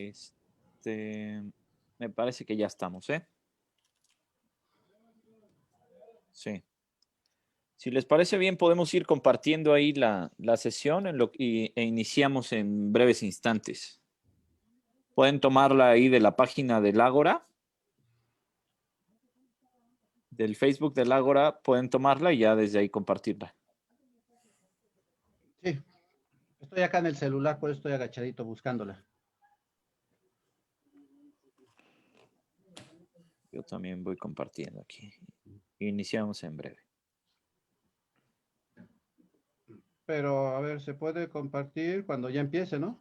Este, me parece que ya estamos, ¿eh? Sí. Si les parece bien, podemos ir compartiendo ahí la sesión e iniciamos en breves instantes. Pueden tomarla ahí de la página del Ágora, del Facebook del Ágora, pueden tomarla y ya desde ahí compartirla. Sí, estoy acá en el celular, por eso estoy agachadito buscándola. Yo también voy compartiendo aquí. Iniciamos en breve. Pero, a ver, se puede compartir cuando ya empiece, ¿no?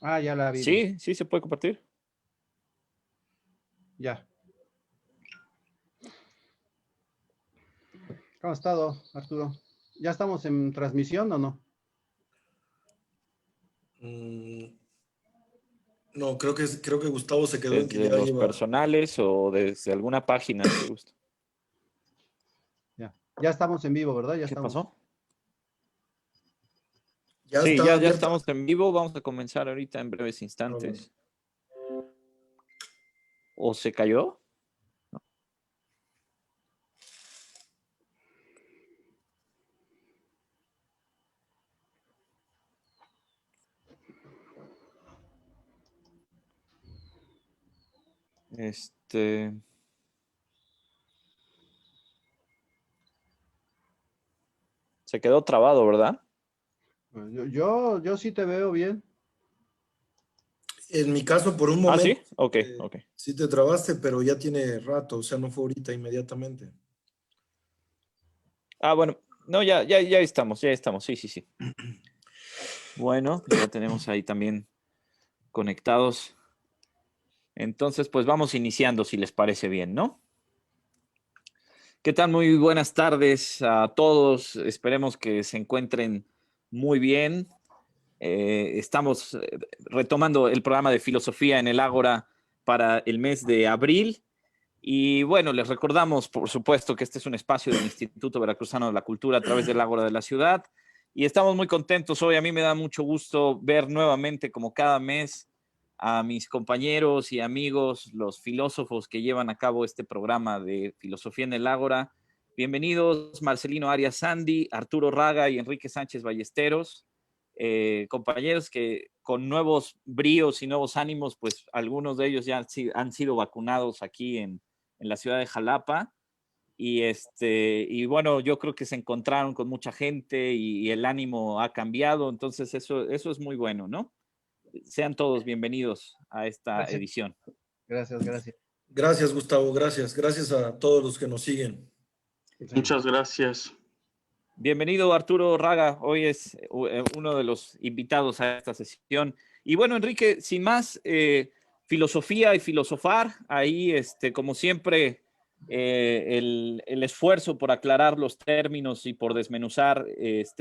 Ah, ya la vi. Sí, sí se puede compartir. Ya. ¿Cómo has estado, Arturo? ¿Ya estamos en transmisión o no? No, creo que Gustavo se quedó en que ¿Desde ya los iba. personales o desde alguna página, si gusta? Ya estamos en vivo, ¿verdad? Ya ¿Qué estamos. pasó? Ya Sí, está ya abierta. estamos en vivo. Vamos a comenzar ahorita en breves instantes. ¿O se cayó? No. Se quedó trabado, ¿verdad? Yo sí te veo bien. En mi caso, por un Ah, momento, sí, ok. sí te trabaste, pero ya tiene rato, o sea, no fue ahorita inmediatamente. Ah, bueno, no, ya estamos, sí. Bueno, ya tenemos ahí también conectados. Entonces, pues vamos iniciando, si les parece bien, ¿no? ¿Qué tal? Muy buenas tardes a todos. Esperemos que se encuentren muy bien. Estamos retomando el programa de filosofía en el Ágora para el mes de abril. Y bueno, les recordamos, por supuesto, que este es un espacio del Instituto Veracruzano de la Cultura a través del Ágora de la Ciudad. Y estamos muy contentos hoy. A mí me da mucho gusto ver nuevamente, como cada mes, a mis compañeros y amigos, los filósofos que llevan a cabo este programa de Filosofía en el Ágora. Bienvenidos, Marcelino Arias Sandi, Arturo Raga y Enrique Sánchez Ballesteros. Compañeros que con nuevos bríos y nuevos ánimos, pues algunos de ellos ya han sido vacunados aquí en la ciudad de Jalapa. Y bueno, yo creo que se encontraron con mucha gente y el ánimo ha cambiado, entonces eso es muy bueno, ¿no? Sean todos bienvenidos a esta edición. Gracias. Gracias, Gustavo, gracias. Gracias a todos los que nos siguen. Muchas gracias. Bienvenido, Arturo Raga. Hoy es uno de los invitados a esta sesión. Y bueno, Enrique, sin más, filosofía y filosofar. Ahí, como siempre, el esfuerzo por aclarar los términos y por desmenuzar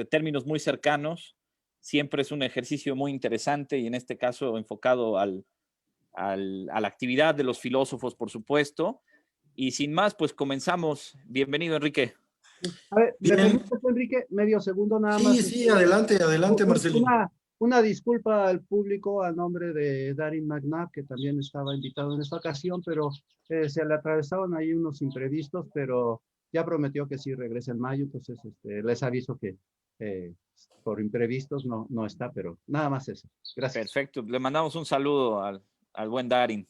términos muy cercanos siempre es un ejercicio muy interesante y en este caso enfocado a la actividad de los filósofos, por supuesto. Y sin más, pues comenzamos. Bienvenido, Enrique. A ver, ¿me Bien. permites, Enrique? Medio segundo nada más. Sí, adelante, Marcelino. Una disculpa al público a nombre de Darin McNabb, que también estaba invitado en esta ocasión, pero se le atravesaron ahí unos imprevistos, pero ya prometió que sí regresa en mayo, entonces les aviso que por imprevistos no está, pero nada más eso. Gracias. Perfecto, le mandamos un saludo al buen Darin.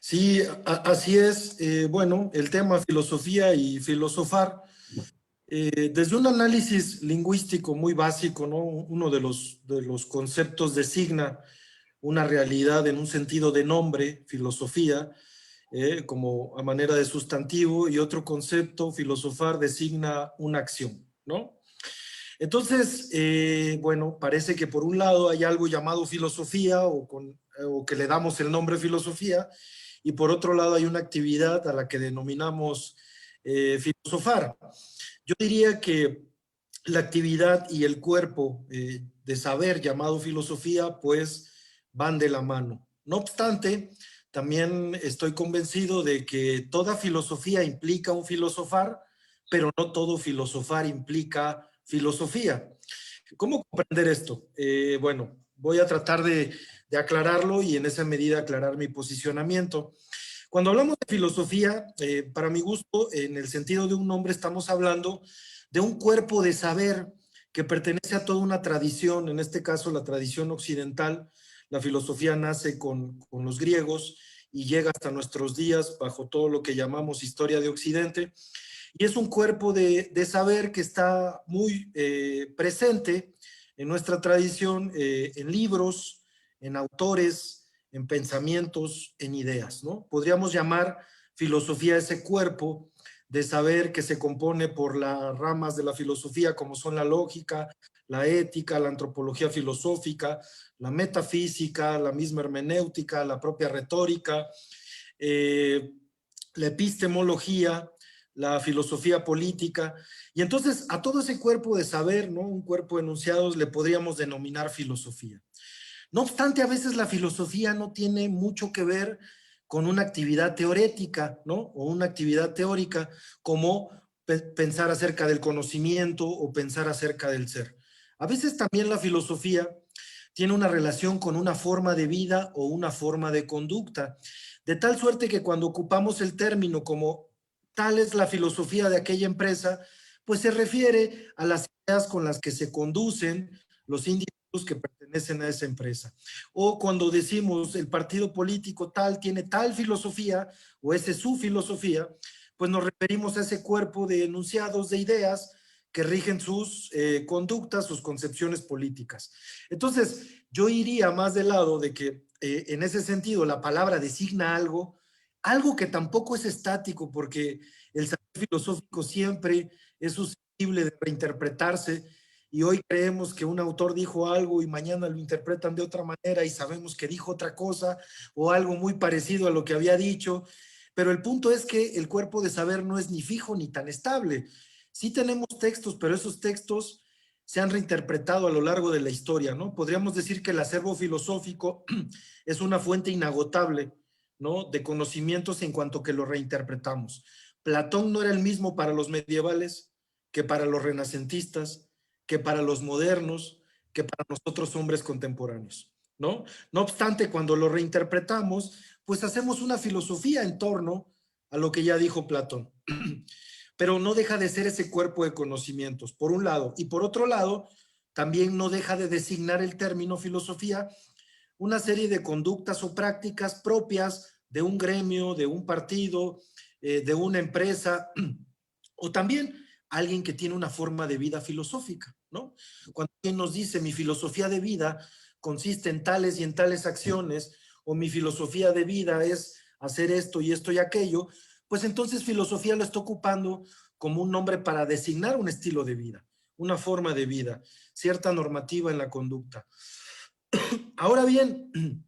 Sí, así es. Bueno, el tema filosofía y filosofar, desde un análisis lingüístico muy básico, ¿no? Uno de los conceptos designa una realidad en un sentido de nombre, filosofía, como a manera de sustantivo, y otro concepto, filosofar, designa una acción, ¿no? Entonces, bueno, parece que por un lado hay algo llamado filosofía o que le damos el nombre filosofía, y por otro lado hay una actividad a la que denominamos filosofar. Yo diría que la actividad y el cuerpo de saber llamado filosofía pues van de la mano. No obstante, también estoy convencido de que toda filosofía implica un filosofar, pero no todo filosofar implica filosofía. ¿Cómo comprender esto? Bueno, voy a tratar de aclararlo y en esa medida aclarar mi posicionamiento. Cuando hablamos de filosofía, para mi gusto, en el sentido de un nombre, estamos hablando de un cuerpo de saber que pertenece a toda una tradición, en este caso la tradición occidental. La filosofía nace con los griegos y llega hasta nuestros días bajo todo lo que llamamos historia de Occidente. Y es un cuerpo de saber que está muy presente en nuestra tradición, en libros, en autores, en pensamientos, en ideas, ¿no? Podríamos llamar filosofía ese cuerpo de saber que se compone por las ramas de la filosofía como son la lógica, la ética, la antropología filosófica, la metafísica, la misma hermenéutica, la propia retórica, la epistemología, la filosofía política. Y entonces a todo ese cuerpo de saber, ¿no? Un cuerpo de enunciados le podríamos denominar filosofía. No obstante, a veces la filosofía no tiene mucho que ver con una actividad teorética, ¿no? O una actividad teórica como pensar acerca del conocimiento o pensar acerca del ser. A veces también la filosofía tiene una relación con una forma de vida o una forma de conducta, de tal suerte que cuando ocupamos el término como tal es la filosofía de aquella empresa, pues se refiere a las ideas con las que se conducen los individuos que pertenecen a esa empresa. O cuando decimos el partido político tal tiene tal filosofía o esa es su filosofía, pues nos referimos a ese cuerpo de enunciados de ideas que rigen sus conductas, sus concepciones políticas. Entonces, yo iría más del lado de que en ese sentido la palabra designa algo que tampoco es estático, porque el saber filosófico siempre es susceptible de reinterpretarse, y hoy creemos que un autor dijo algo y mañana lo interpretan de otra manera y sabemos que dijo otra cosa o algo muy parecido a lo que había dicho, pero el punto es que el cuerpo de saber no es ni fijo ni tan estable. Sí tenemos textos, pero esos textos se han reinterpretado a lo largo de la historia, ¿no? Podríamos decir que el acervo filosófico es una fuente inagotable, ¿no? De conocimientos en cuanto que lo reinterpretamos. Platón no era el mismo para los medievales que para los renacentistas, que para los modernos, que para nosotros hombres contemporáneos, ¿no? No obstante, cuando lo reinterpretamos, pues hacemos una filosofía en torno a lo que ya dijo Platón. Pero no deja de ser ese cuerpo de conocimientos, por un lado. Y por otro lado, también no deja de designar el término filosofía una serie de conductas o prácticas propias de un gremio, de un partido, de una empresa, o también alguien que tiene una forma de vida filosófica, ¿no? Cuando alguien nos dice mi filosofía de vida consiste en tales y en tales acciones, o mi filosofía de vida es hacer esto y aquello, pues entonces filosofía lo está ocupando como un nombre para designar un estilo de vida, una forma de vida, cierta normativa en la conducta. Ahora bien,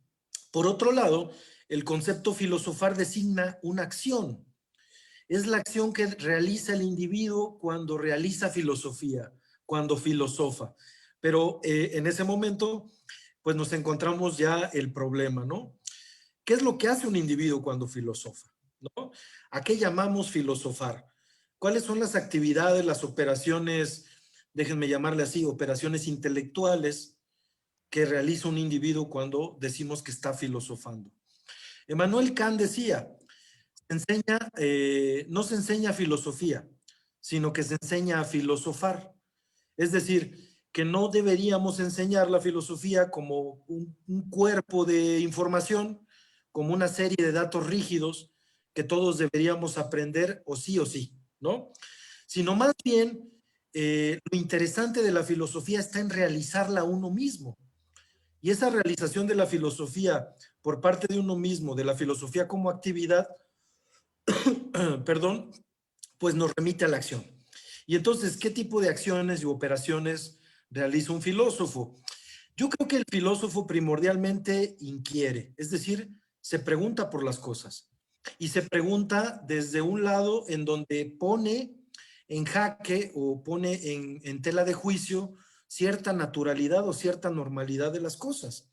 por otro lado, el concepto filosofar designa una acción. Es la acción que realiza el individuo cuando realiza filosofía, cuando filosofa. Pero en ese momento, pues nos encontramos ya el problema, ¿no? ¿Qué es lo que hace un individuo cuando filosofa? ¿No? ¿A qué llamamos filosofar? ¿Cuáles son las actividades, las operaciones, déjenme llamarle así, operaciones intelectuales que realiza un individuo cuando decimos que está filosofando? Emmanuel Kant decía, no se enseña filosofía, sino que se enseña a filosofar. Es decir, que no deberíamos enseñar la filosofía como un cuerpo de información, como una serie de datos rígidos que todos deberíamos aprender o sí, ¿no? Sino más bien, lo interesante de la filosofía está en realizarla uno mismo. Y esa realización de la filosofía por parte de uno mismo, de la filosofía como actividad, perdón, pues nos remite a la acción. Y entonces, ¿qué tipo de acciones y operaciones realiza un filósofo? Yo creo que el filósofo primordialmente inquiere, es decir, se pregunta por las cosas. Y se pregunta desde un lado en donde pone en jaque o pone en tela de juicio cierta naturalidad o cierta normalidad de las cosas.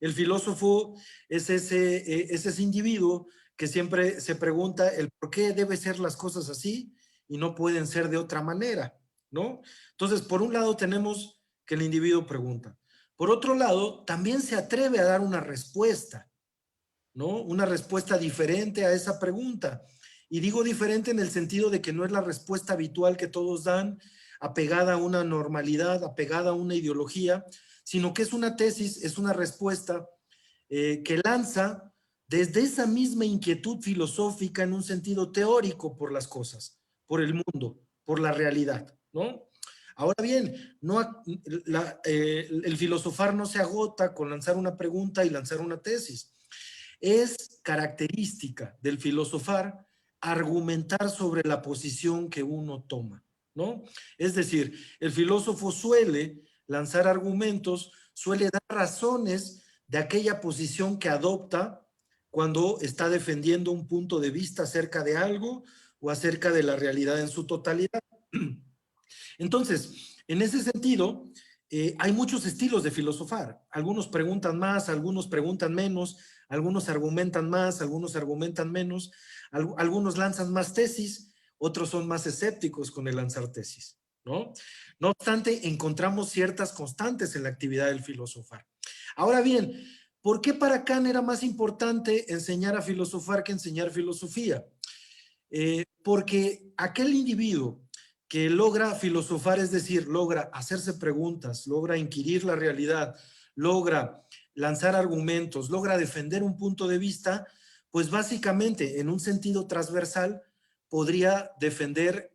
El filósofo es ese individuo que siempre se pregunta el por qué debe ser las cosas así y no pueden ser de otra manera, ¿no? Entonces, por un lado tenemos que el individuo pregunta. Por otro lado, también se atreve a dar una respuesta, ¿no? Una respuesta diferente a esa pregunta. Y digo diferente en el sentido de que no es la respuesta habitual que todos dan, apegada a una normalidad, apegada a una ideología, sino que es una tesis, es una respuesta que lanza desde esa misma inquietud filosófica en un sentido teórico por las cosas, por el mundo, por la realidad, ¿no? Ahora bien, el filosofar no se agota con lanzar una pregunta y lanzar una tesis. Es característica del filosofar argumentar sobre la posición que uno toma, ¿no? Es decir, el filósofo suele lanzar argumentos, suele dar razones de aquella posición que adopta cuando está defendiendo un punto de vista acerca de algo o acerca de la realidad en su totalidad. Entonces, en ese sentido, hay muchos estilos de filosofar. Algunos preguntan más, algunos preguntan menos, algunos argumentan más, algunos argumentan menos, algunos lanzan más tesis, otros son más escépticos con el lanzar tesis, ¿no? No obstante, encontramos ciertas constantes en la actividad del filosofar. Ahora bien, ¿por qué para Kant era más importante enseñar a filosofar que enseñar filosofía? Porque aquel individuo que logra filosofar, es decir, logra hacerse preguntas, logra inquirir la realidad, logra lanzar argumentos, logra defender un punto de vista, pues básicamente en un sentido transversal podría defender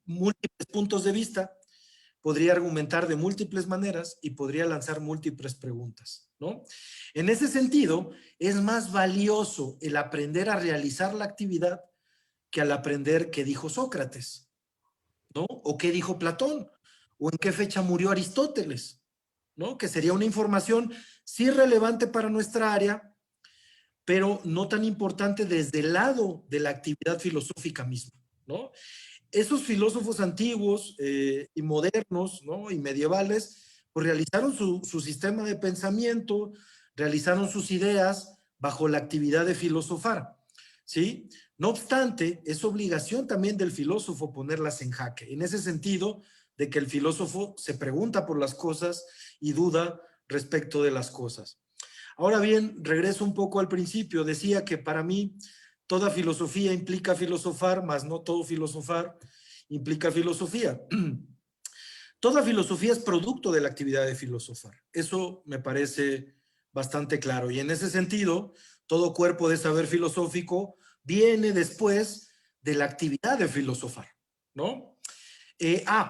múltiples puntos de vista, podría argumentar de múltiples maneras y podría lanzar múltiples preguntas, ¿no? En ese sentido, es más valioso el aprender a realizar la actividad que al aprender qué dijo Sócrates, ¿no? O qué dijo Platón, o en qué fecha murió Aristóteles, ¿no? Que sería una información sí relevante para nuestra área, pero no tan importante desde el lado de la actividad filosófica misma, ¿no? Esos filósofos antiguos y modernos, ¿no? Y medievales, pues realizaron su sistema de pensamiento, realizaron sus ideas bajo la actividad de filosofar, ¿sí? No obstante, es obligación también del filósofo ponerlas en jaque, en ese sentido de que el filósofo se pregunta por las cosas y duda respecto de las cosas. Ahora bien, regreso un poco al principio, decía que para mí toda filosofía implica filosofar, mas no todo filosofar implica filosofía. Toda filosofía es producto de la actividad de filosofar. Eso me parece bastante claro. Y en ese sentido, todo cuerpo de saber filosófico viene después de la actividad de filosofar, ¿no?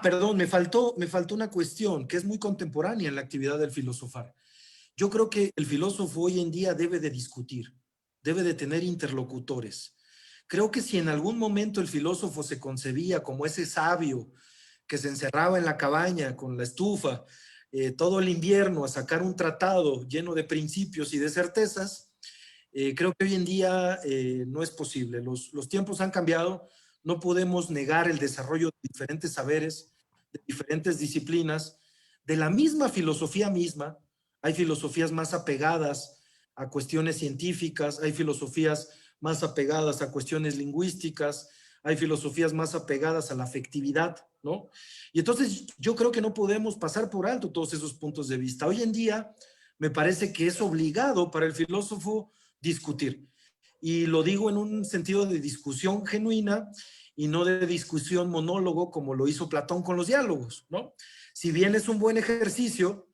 Perdón, me faltó una cuestión que es muy contemporánea en la actividad del filosofar. Yo creo que el filósofo hoy en día debe de discutir, debe de tener interlocutores. Creo que si en algún momento el filósofo se concebía como ese sabio que se encerraba en la cabaña con la estufa todo el invierno a sacar un tratado lleno de principios y de certezas, creo que hoy en día no es posible. Los tiempos han cambiado, no podemos negar el desarrollo de diferentes saberes, de diferentes disciplinas, de la misma filosofía misma. Hay filosofías más apegadas a cuestiones científicas, hay filosofías más apegadas a cuestiones lingüísticas, hay filosofías más apegadas a la afectividad, ¿no? Y entonces yo creo que no podemos pasar por alto todos esos puntos de vista. Hoy en día me parece que es obligado para el filósofo discutir. Y lo digo en un sentido de discusión genuina y no de discusión monólogo como lo hizo Platón con los diálogos, ¿no? Si bien es un buen ejercicio,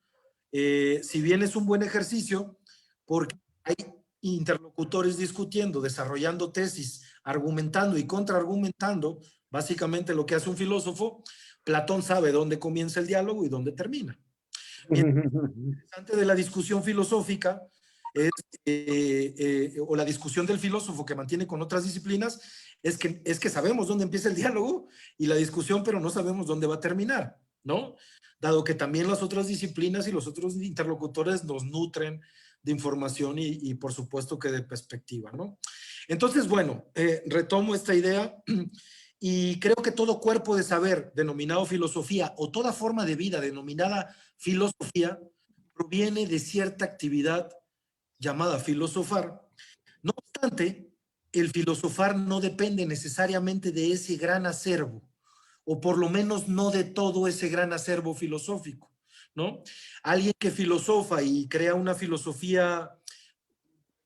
porque hay interlocutores discutiendo, desarrollando tesis, argumentando y contraargumentando, básicamente lo que hace un filósofo, Platón sabe dónde comienza el diálogo y dónde termina. Y lo interesante de la discusión filosófica o la discusión del filósofo que mantiene con otras disciplinas es que sabemos dónde empieza el diálogo y la discusión, pero no sabemos dónde va a terminar, ¿no? Dado que también las otras disciplinas y los otros interlocutores nos nutren de información y por supuesto que de perspectiva, ¿no? Entonces, bueno, retomo esta idea y creo que todo cuerpo de saber denominado filosofía o toda forma de vida denominada filosofía proviene de cierta actividad llamada filosofar. No obstante, el filosofar no depende necesariamente de ese gran acervo, o por lo menos no de todo ese gran acervo filosófico, ¿no? Alguien que filosofa y crea una filosofía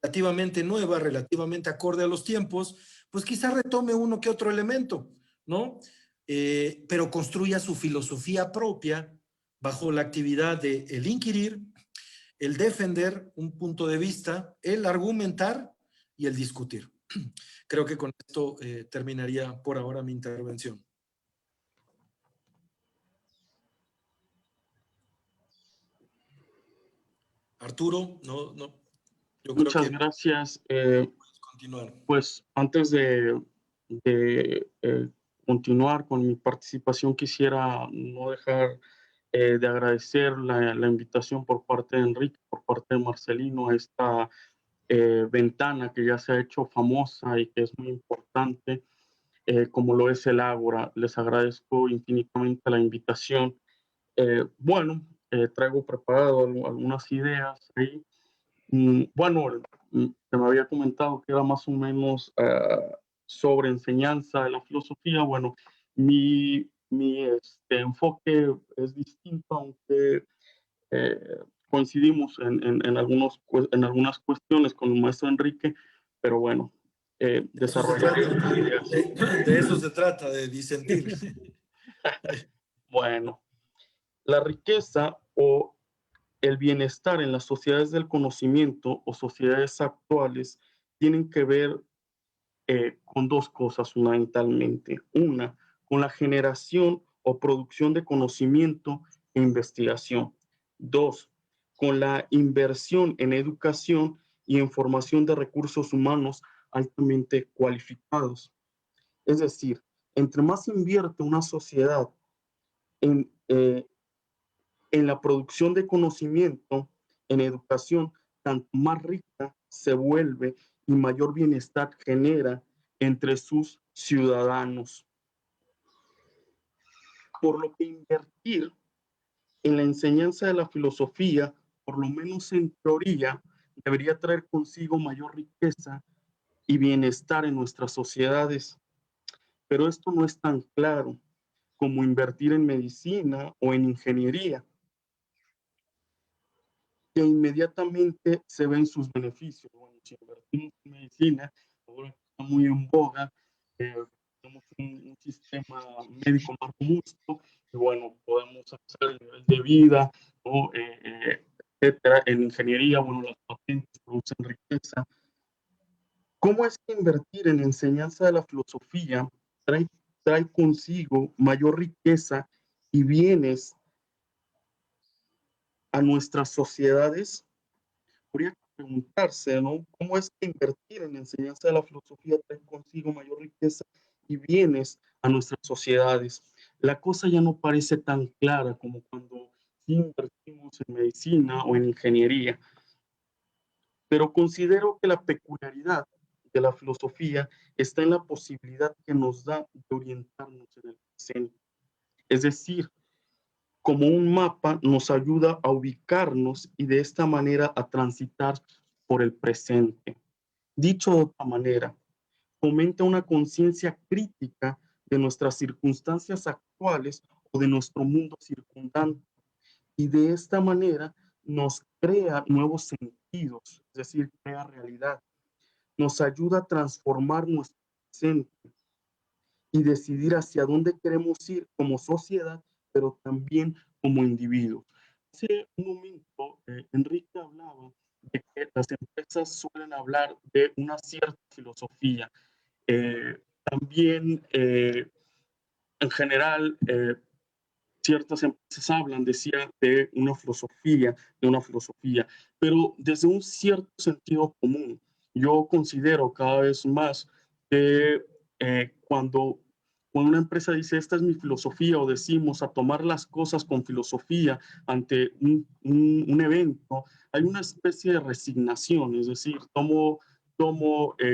relativamente nueva, relativamente acorde a los tiempos, pues quizá retome uno que otro elemento, ¿no? Pero construya su filosofía propia bajo la actividad de el inquirir, el defender un punto de vista, el argumentar y el discutir. Creo que con esto terminaría por ahora mi intervención. Arturo, yo creo Muchas que gracias. puedes continuar. Pues antes de continuar con mi participación, quisiera no dejar de agradecer la invitación por parte de Enrique, por parte de Marcelino, a esta ventana que ya se ha hecho famosa y que es muy importante, como lo es el Ágora. Les agradezco infinitamente la invitación. Traigo preparado algunas ideas ahí. Se me había comentado que era más o menos sobre enseñanza de la filosofía. Bueno, mi enfoque es distinto, aunque coincidimos en algunas cuestiones con el maestro Enrique, pero bueno, desarrollaré estas ideas. De eso se trata, de disentir. Bueno, la riqueza o el bienestar en las sociedades del conocimiento o sociedades actuales tienen que ver con dos cosas fundamentalmente. Una, con la generación o producción de conocimiento e investigación. Dos, con la inversión en educación y en formación de recursos humanos altamente cualificados. Es decir, entre más invierte una sociedad en, en la producción de conocimiento, en educación, tanto más rica se vuelve y mayor bienestar genera entre sus ciudadanos. Por lo que invertir en la enseñanza de la filosofía, por lo menos en teoría, debería traer consigo mayor riqueza y bienestar en nuestras sociedades. Pero esto no es tan claro como invertir en medicina o en ingeniería, que inmediatamente se ven sus beneficios. Bueno, si invertimos en medicina, ahora está muy en boga, tenemos un sistema médico más robusto, y bueno, podemos hacer el nivel de vida, ¿no? Etcétera. En ingeniería, bueno, las patentes producen riqueza. ¿Cómo es que invertir en enseñanza de la filosofía trae consigo mayor riqueza y bienes a nuestras sociedades? Podría preguntarse, ¿no? ¿Cómo es que invertir en la enseñanza de la filosofía trae consigo mayor riqueza y bienes a nuestras sociedades? La cosa ya no parece tan clara como cuando invertimos en medicina o en ingeniería, pero considero que la peculiaridad de la filosofía está en la posibilidad que nos da de orientarnos en el presente. Es decir, como un mapa nos ayuda a ubicarnos y de esta manera a transitar por el presente. Dicho de otra manera, fomenta una conciencia crítica de nuestras circunstancias actuales o de nuestro mundo circundante y de esta manera nos crea nuevos sentidos, es decir, crea realidad. Nos ayuda a transformar nuestro presente y decidir hacia dónde queremos ir como sociedad, pero también como individuos. Hace un momento, Enrique hablaba de que las empresas suelen hablar de una cierta filosofía. También, en general, ciertas empresas hablan, decía, de una filosofía, pero desde un cierto sentido común. Yo considero cada vez más que cuando una empresa dice, esta es mi filosofía, o decimos a tomar las cosas con filosofía ante un evento, hay una especie de resignación, es decir, tomo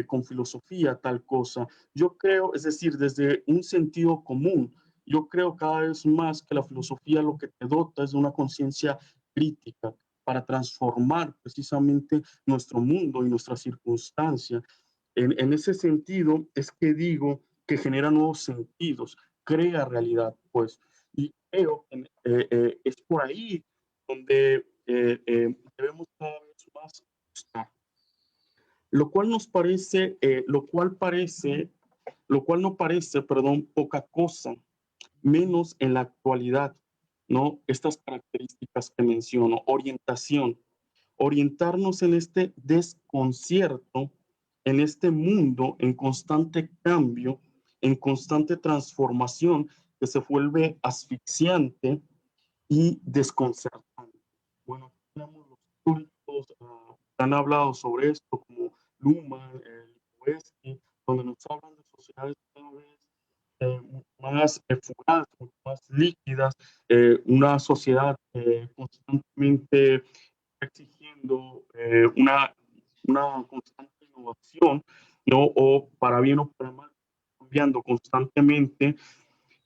con filosofía tal cosa. Yo creo, es decir, desde un sentido común, yo creo cada vez más que la filosofía lo que te dota es de una conciencia crítica para transformar precisamente nuestro mundo y nuestra circunstancia. en ese sentido es que digo que genera nuevos sentidos, crea realidad, pues. Y creo que es por ahí donde debemos cada vez más buscar. Lo cual nos parece, lo cual no parece, perdón, poca cosa, menos en la actualidad, ¿no? Estas características que menciono, orientación, orientarnos en este desconcierto, en este mundo en constante cambio, en constante transformación, que se vuelve asfixiante y desconcertante. Bueno, tenemos los teóricos que han hablado sobre esto, como Luhmann, Lipovetsky, donde nos hablan de sociedades cada vez mucho más fugaces, mucho más líquidas, una sociedad constantemente exigiendo una constante innovación, ¿no? O para bien o para mal, cambiando constantemente,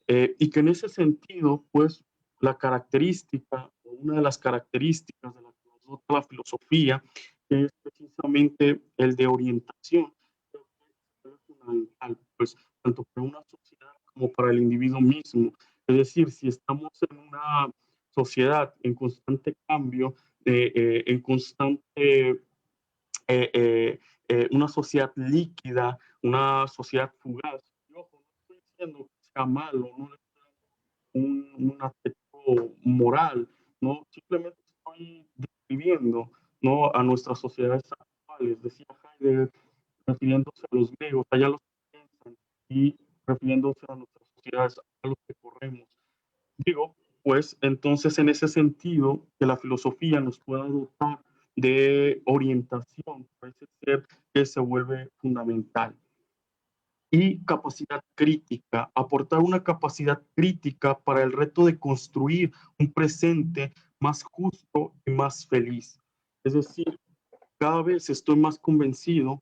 y que en ese sentido, pues, la característica, o una de las características de la que nos dota la filosofía, es precisamente el de orientación, creo que es fundamental, pues, tanto para una sociedad como para el individuo mismo. Es decir, si estamos en una sociedad en constante cambio, en constante, una sociedad líquida, una sociedad fugaz, y ojo, no estoy diciendo que sea malo, no le estoy dando un aspecto moral, ¿no? Simplemente estoy describiendo, ¿no? A nuestras sociedades actuales, decía Heidegger, refiriéndose a los griegos, allá los que piensan, y refiriéndose a nuestras sociedades, a los que corremos. Digo, pues entonces en ese sentido, que la filosofía nos pueda dotar de orientación, parece ser que se vuelve fundamental. Y capacidad crítica, aportar una capacidad crítica para el reto de construir un presente más justo y más feliz. Es decir, cada vez estoy más convencido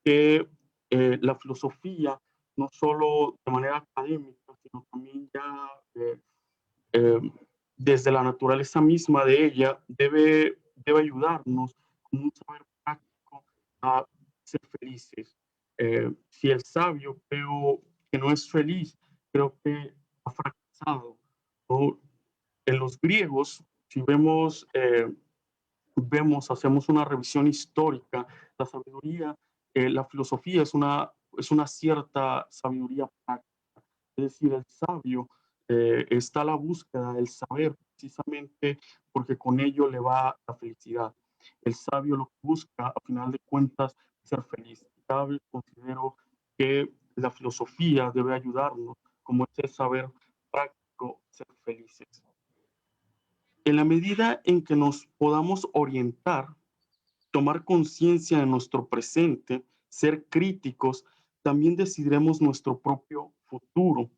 que la filosofía, no solo de manera académica, sino también ya eh, desde la naturaleza misma de ella, debe ayudarnos con un saber práctico a ser felices. Si el sabio creo que no es feliz, creo que ha fracasado, ¿no? En los griegos, si hacemos una revisión histórica, la sabiduría, la filosofía es una cierta sabiduría práctica. Es decir, el sabio está a la búsqueda del saber precisamente porque con ello le va la felicidad. El sabio lo que busca, a final de cuentas, es ser feliz. Cada vez considero que la filosofía debe ayudarnos, como ese saber práctico, ser felices. En la medida en que nos podamos orientar, tomar conciencia de nuestro presente, ser críticos, también decidiremos nuestro propio futuro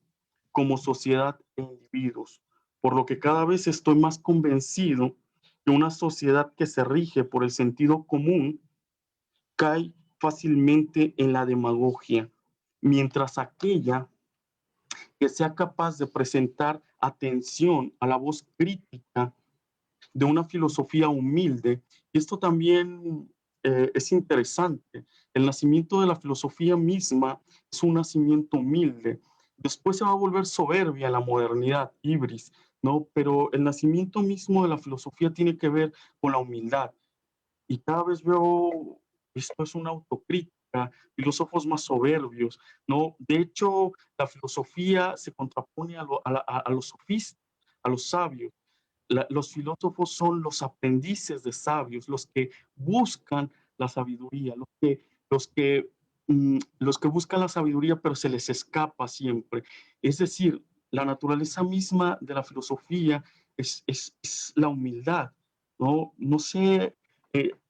como sociedad e individuos, por lo que cada vez estoy más convencido que una sociedad que se rige por el sentido común cae fácilmente en la demagogia, mientras aquella que sea capaz de presentar atención a la voz crítica de una filosofía humilde, y esto también es interesante, el nacimiento de la filosofía misma es un nacimiento humilde, después se va a volver soberbia la modernidad, ibris, ¿no? Pero el nacimiento mismo de la filosofía tiene que ver con la humildad, y cada vez veo, esto es una autocrítica, filósofos más soberbios, ¿no? De hecho, la filosofía se contrapone a los sofistas, a los sabios. Los filósofos son los aprendices de sabios, los que buscan la sabiduría, los que buscan la sabiduría, pero se les escapa siempre. Es decir, la naturaleza misma de la filosofía es la humildad, ¿no? No sé,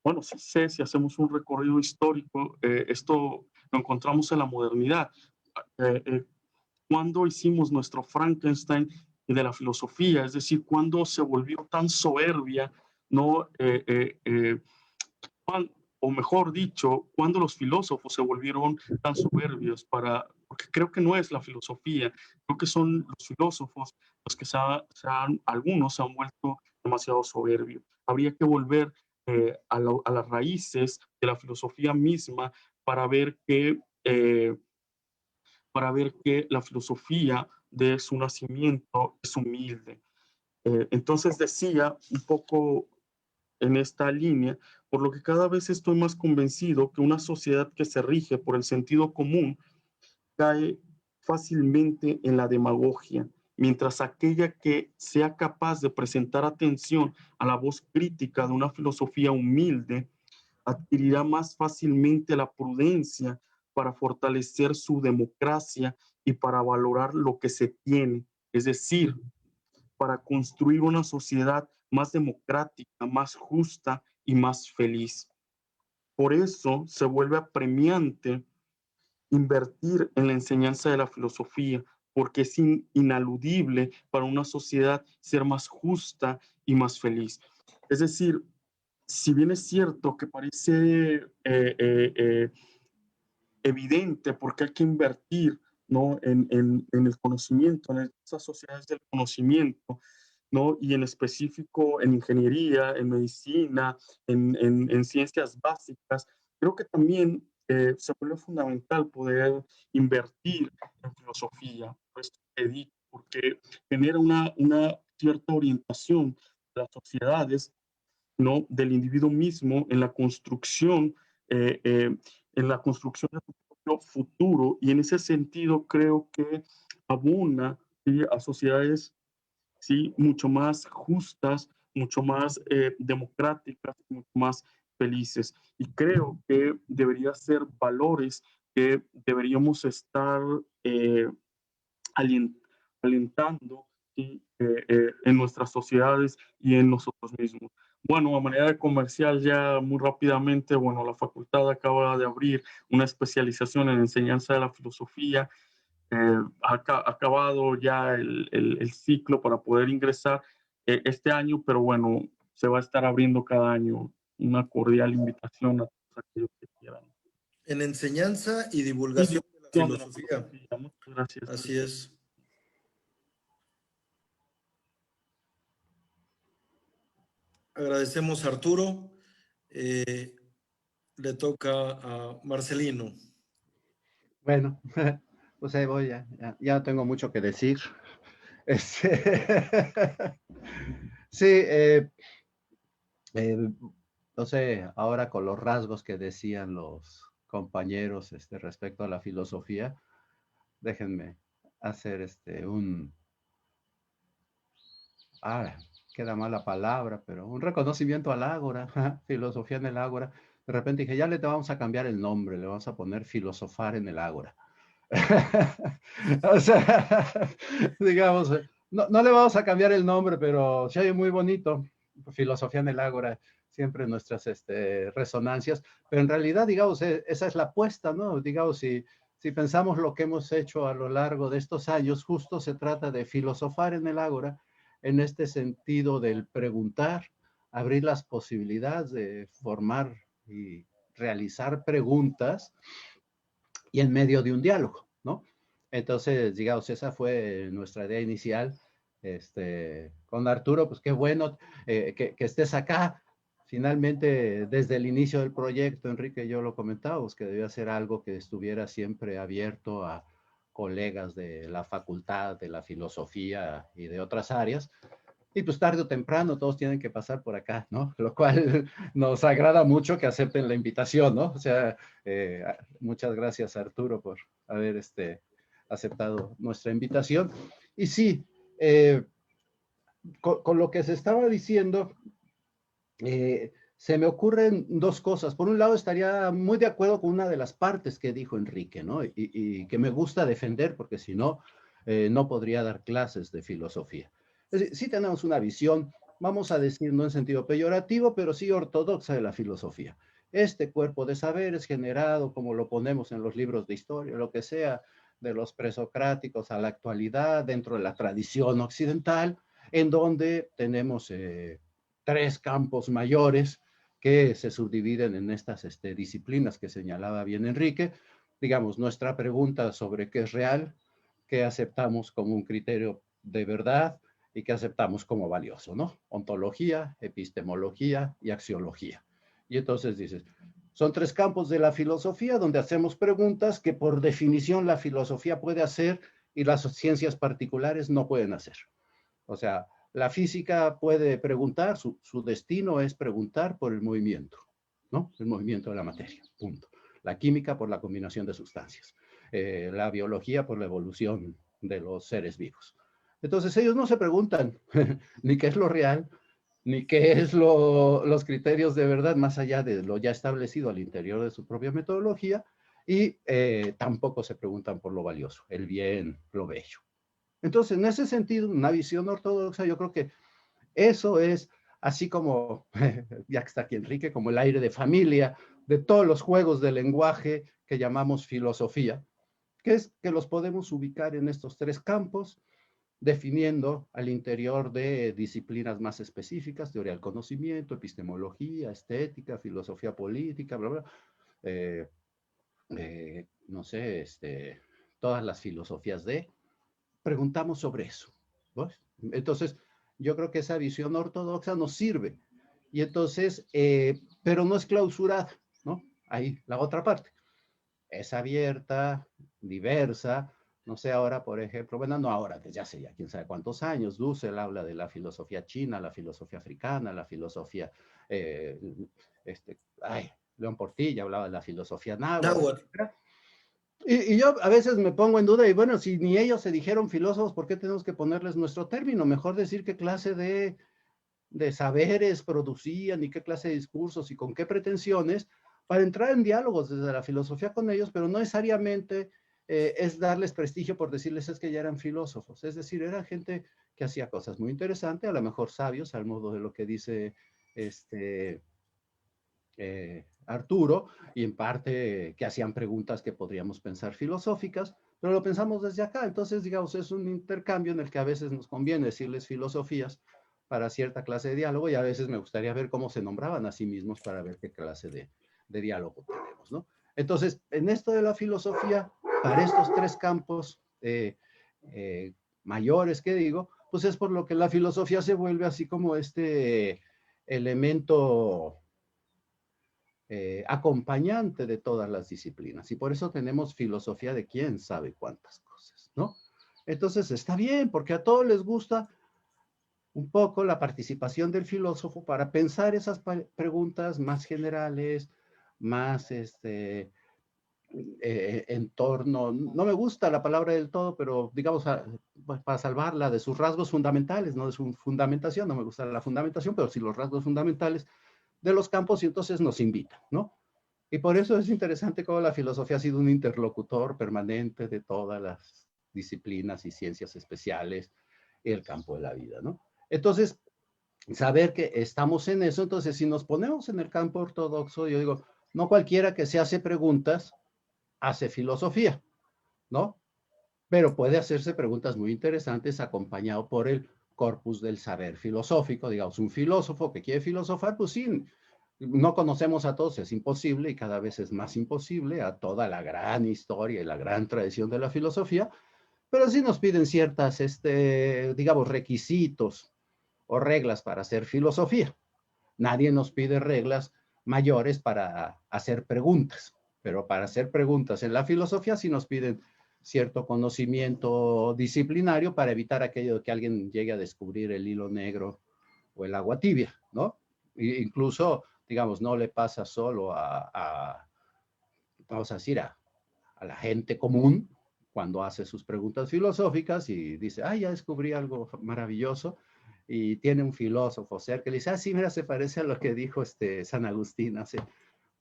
bueno, sí sé, si hacemos un recorrido histórico, esto lo encontramos en la modernidad. Eh, eh, ¿Cuándo hicimos nuestro Frankenstein de la filosofía? Es decir, ¿cuándo se volvió tan soberbia, ¿no? O mejor dicho, ¿cuándo los filósofos se volvieron tan soberbios porque creo que no es la filosofía, creo que son los filósofos los que algunos se han vuelto demasiado soberbios. Habría que volver a las raíces de la filosofía misma para ver que la filosofía de su nacimiento es humilde. Entonces decía un poco en esta línea, por lo que cada vez estoy más convencido que una sociedad que se rige por el sentido común cae fácilmente en la demagogia, mientras aquella que sea capaz de presentar atención a la voz crítica de una filosofía humilde adquirirá más fácilmente la prudencia para fortalecer su democracia y para valorar lo que se tiene, es decir, para construir una sociedad más democrática, más justa y más feliz. Por eso se vuelve apremiante invertir en la enseñanza de la filosofía, porque es inaludible para una sociedad ser más justa y más feliz. Es decir, si bien es cierto que parece evidente porque hay que invertir, ¿no? en el conocimiento, en esas sociedades del conocimiento, ¿no? Y en específico en ingeniería, en medicina, en ciencias básicas, creo que también se vuelve fundamental poder invertir en filosofía, pues, porque genera una cierta orientación de las sociedades, ¿no? Del individuo mismo eh, eh, en la construcción de su propio futuro, y en ese sentido creo que abona, ¿sí? A sociedades, ¿sí? Mucho más justas, mucho más democráticas, mucho más felices. Y creo que debería ser valores que deberíamos estar eh, alentando, ¿sí? En nuestras sociedades y en nosotros mismos. Bueno, a manera de comercial, ya muy rápidamente, bueno, la facultad acaba de abrir una especialización en enseñanza de la filosofía. Ha acabado ya el ciclo para poder ingresar este año, pero bueno, se va a estar abriendo cada año. Una cordial invitación a todos aquellos que quieran. En enseñanza y Y divulgación de la divulgación de la filosofía. filosofía. Muchas gracias. Así es. Agradecemos a Arturo. Le toca a Marcelino. Bueno, pues ahí voy, ya no tengo mucho que decir. Este, sí, no sé, ahora con los rasgos que decían los compañeros respecto a la filosofía, déjenme hacer ah, queda mala palabra, pero un reconocimiento al ágora, filosofía en el ágora. De repente dije, ya le vamos a cambiar el nombre, le vamos a poner filosofar en el ágora. O sea, digamos, no le vamos a cambiar el nombre, pero se oye muy bonito, filosofía en el ágora, siempre nuestras resonancias, pero en realidad, digamos, esa es la apuesta, ¿no? Digamos, si pensamos lo que hemos hecho a lo largo de estos años, justo se trata de filosofar en el ágora, en este sentido del preguntar, abrir las posibilidades de formar y realizar preguntas y en medio de un diálogo, ¿no? Entonces, digamos, esa fue nuestra idea inicial. Con Arturo, pues qué bueno que estés acá. Finalmente, desde el inicio del proyecto, Enrique y yo lo comentábamos, que debía ser algo que estuviera siempre abierto a colegas de la facultad, de la filosofía y de otras áreas. Y pues tarde o temprano todos tienen que pasar por acá, ¿no? Lo cual nos agrada mucho que acepten la invitación, ¿no? O sea, muchas gracias Arturo por haber aceptado nuestra invitación. Y sí, con lo que se estaba diciendo, se me ocurren dos cosas. Por un lado, estaría muy de acuerdo con una de las partes que dijo Enrique, ¿no? Y que me gusta defender, porque si no, no podría dar clases de filosofía. Es decir, sí tenemos una visión, vamos a decir, no en sentido peyorativo, pero sí ortodoxa de la filosofía. Este cuerpo de saberes generado, como lo ponemos en los libros de historia, lo que sea, de los presocráticos a la actualidad, dentro de la tradición occidental, en donde tenemos tres campos mayores que se subdividen en estas disciplinas que señalaba bien Enrique. Digamos, nuestra pregunta sobre qué es real, qué aceptamos como un criterio de verdad y qué aceptamos como valioso, ¿no? Ontología, epistemología y axiología. Y entonces dices, Son tres campos de la filosofía donde hacemos preguntas que por definición la filosofía puede hacer y las ciencias particulares no pueden hacer. O sea, la física puede preguntar, su destino es preguntar por el movimiento, ¿no? El movimiento de la materia, punto. La química por la combinación de sustancias. La biología por la evolución de los seres vivos. Entonces ellos no se preguntan ni qué es lo real, ni qué es los criterios de verdad más allá de lo ya establecido al interior de su propia metodología, y tampoco se preguntan por lo valioso, el bien, lo bello. Entonces, en ese sentido, una visión ortodoxa, yo creo que eso es así como, ya que está aquí Enrique, como el aire de familia de todos los juegos de lenguaje que llamamos filosofía, que es que los podemos ubicar en estos tres campos, definiendo al interior de disciplinas más específicas, teoría del conocimiento, epistemología, estética, filosofía política, bla, bla, no sé, todas las filosofías preguntamos sobre eso, ¿no? Entonces, yo creo que esa visión ortodoxa nos sirve, y entonces, pero no es clausurada, ¿no? Ahí, la otra parte, es abierta, diversa. No sé, ahora, por ejemplo, bueno, no ahora, desde hace ya quién sabe cuántos años, Dussel habla de la filosofía china, la filosofía africana, la filosofía, León Portilla hablaba de la filosofía náhuatl, Náhuatl. etc. Y yo a veces me pongo en duda, y bueno, si ni ellos se dijeron filósofos, ¿por qué tenemos que ponerles nuestro término? Mejor decir qué clase de saberes producían y qué clase de discursos y con qué pretensiones, para entrar en diálogos desde la filosofía con ellos, pero no necesariamente es darles prestigio por decirles es que ya eran filósofos. Es decir, era gente que hacía cosas muy interesantes, a lo mejor sabios, al modo de lo que dice Arturo, y en parte que hacían preguntas que podríamos pensar filosóficas, pero lo pensamos desde acá. Entonces, digamos, es un intercambio en el que a veces nos conviene decirles filosofías para cierta clase de diálogo, y a veces me gustaría ver cómo se nombraban a sí mismos para ver qué clase de diálogo tenemos, ¿no? Entonces, en esto de la filosofía, para estos tres campos mayores que digo, pues es por lo que la filosofía se vuelve así como este elemento acompañante de todas las disciplinas. Y por eso tenemos filosofía de quién sabe cuántas cosas, ¿no? Entonces está bien, porque a todos les gusta un poco la participación del filósofo para pensar esas preguntas más generales, más en torno, no me gusta la palabra del todo, pero digamos, para salvarla de sus rasgos fundamentales, no de su fundamentación, no me gusta la fundamentación, pero sí los rasgos fundamentales de los campos, y entonces nos invitan, ¿no? Y por eso es interesante cómo la filosofía ha sido un interlocutor permanente de todas las disciplinas y ciencias especiales y el campo de la vida, ¿no? Entonces, saber que estamos en eso, entonces si nos ponemos en el campo ortodoxo, yo digo, no cualquiera que se hace preguntas hace filosofía, ¿no? Pero puede hacerse preguntas muy interesantes acompañado por el corpus del saber filosófico. Digamos, un filósofo que quiere filosofar, pues sí, no conocemos a todos, es imposible, y cada vez es más imposible, a toda la gran historia y la gran tradición de la filosofía, pero sí nos piden ciertas, digamos, requisitos o reglas para hacer filosofía. Nadie nos pide reglas mayores para hacer preguntas, pero para hacer preguntas en la filosofía sí nos piden cierto conocimiento disciplinario para evitar aquello de que alguien llegue a descubrir el hilo negro o el agua tibia, ¿no? Incluso, digamos, no le pasa solo vamos a decir, a la gente común cuando hace sus preguntas filosóficas y dice, ya descubrí algo maravilloso, y tiene un filósofo cerca y le dice, sí, mira, se parece a lo que dijo San Agustín hace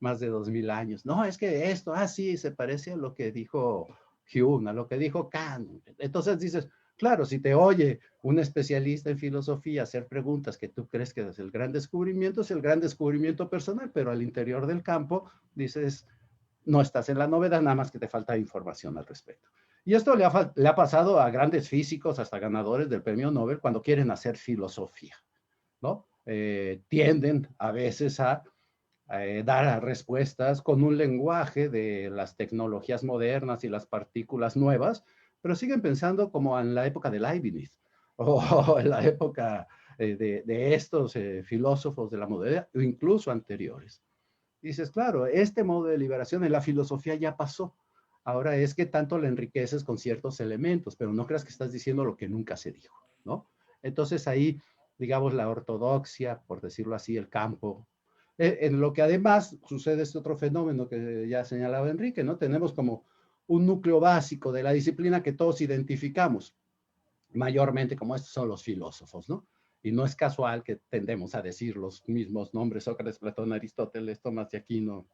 más de 2000 años. No, es que esto, sí, se parece a lo que dijo Hume, a lo que dijo Kant. Entonces dices, claro, si te oye un especialista en filosofía hacer preguntas que tú crees que es el gran descubrimiento personal, pero al interior del campo dices, no estás en la novedad, nada más que te falta información al respecto. Y esto le ha pasado a grandes físicos, hasta ganadores del premio Nobel, cuando quieren hacer filosofía, ¿no? Tienden a veces a dar respuestas con un lenguaje de las tecnologías modernas y las partículas nuevas, pero siguen pensando como en la época de Leibniz, o en la época de estos filósofos de la modernidad, o incluso anteriores. Dices, claro, este modo de liberación en la filosofía ya pasó. Ahora es que tanto la enriqueces con ciertos elementos, pero no creas que estás diciendo lo que nunca se dijo, ¿no? Entonces ahí, digamos, la ortodoxia, por decirlo así, el campo, en lo que además sucede este otro fenómeno que ya señalaba Enrique, ¿no? Tenemos como un núcleo básico de la disciplina que todos identificamos, mayormente como estos son los filósofos, ¿no? Y no es casual que tendemos a decir los mismos nombres, Sócrates, Platón, Aristóteles, Tomás de Aquino,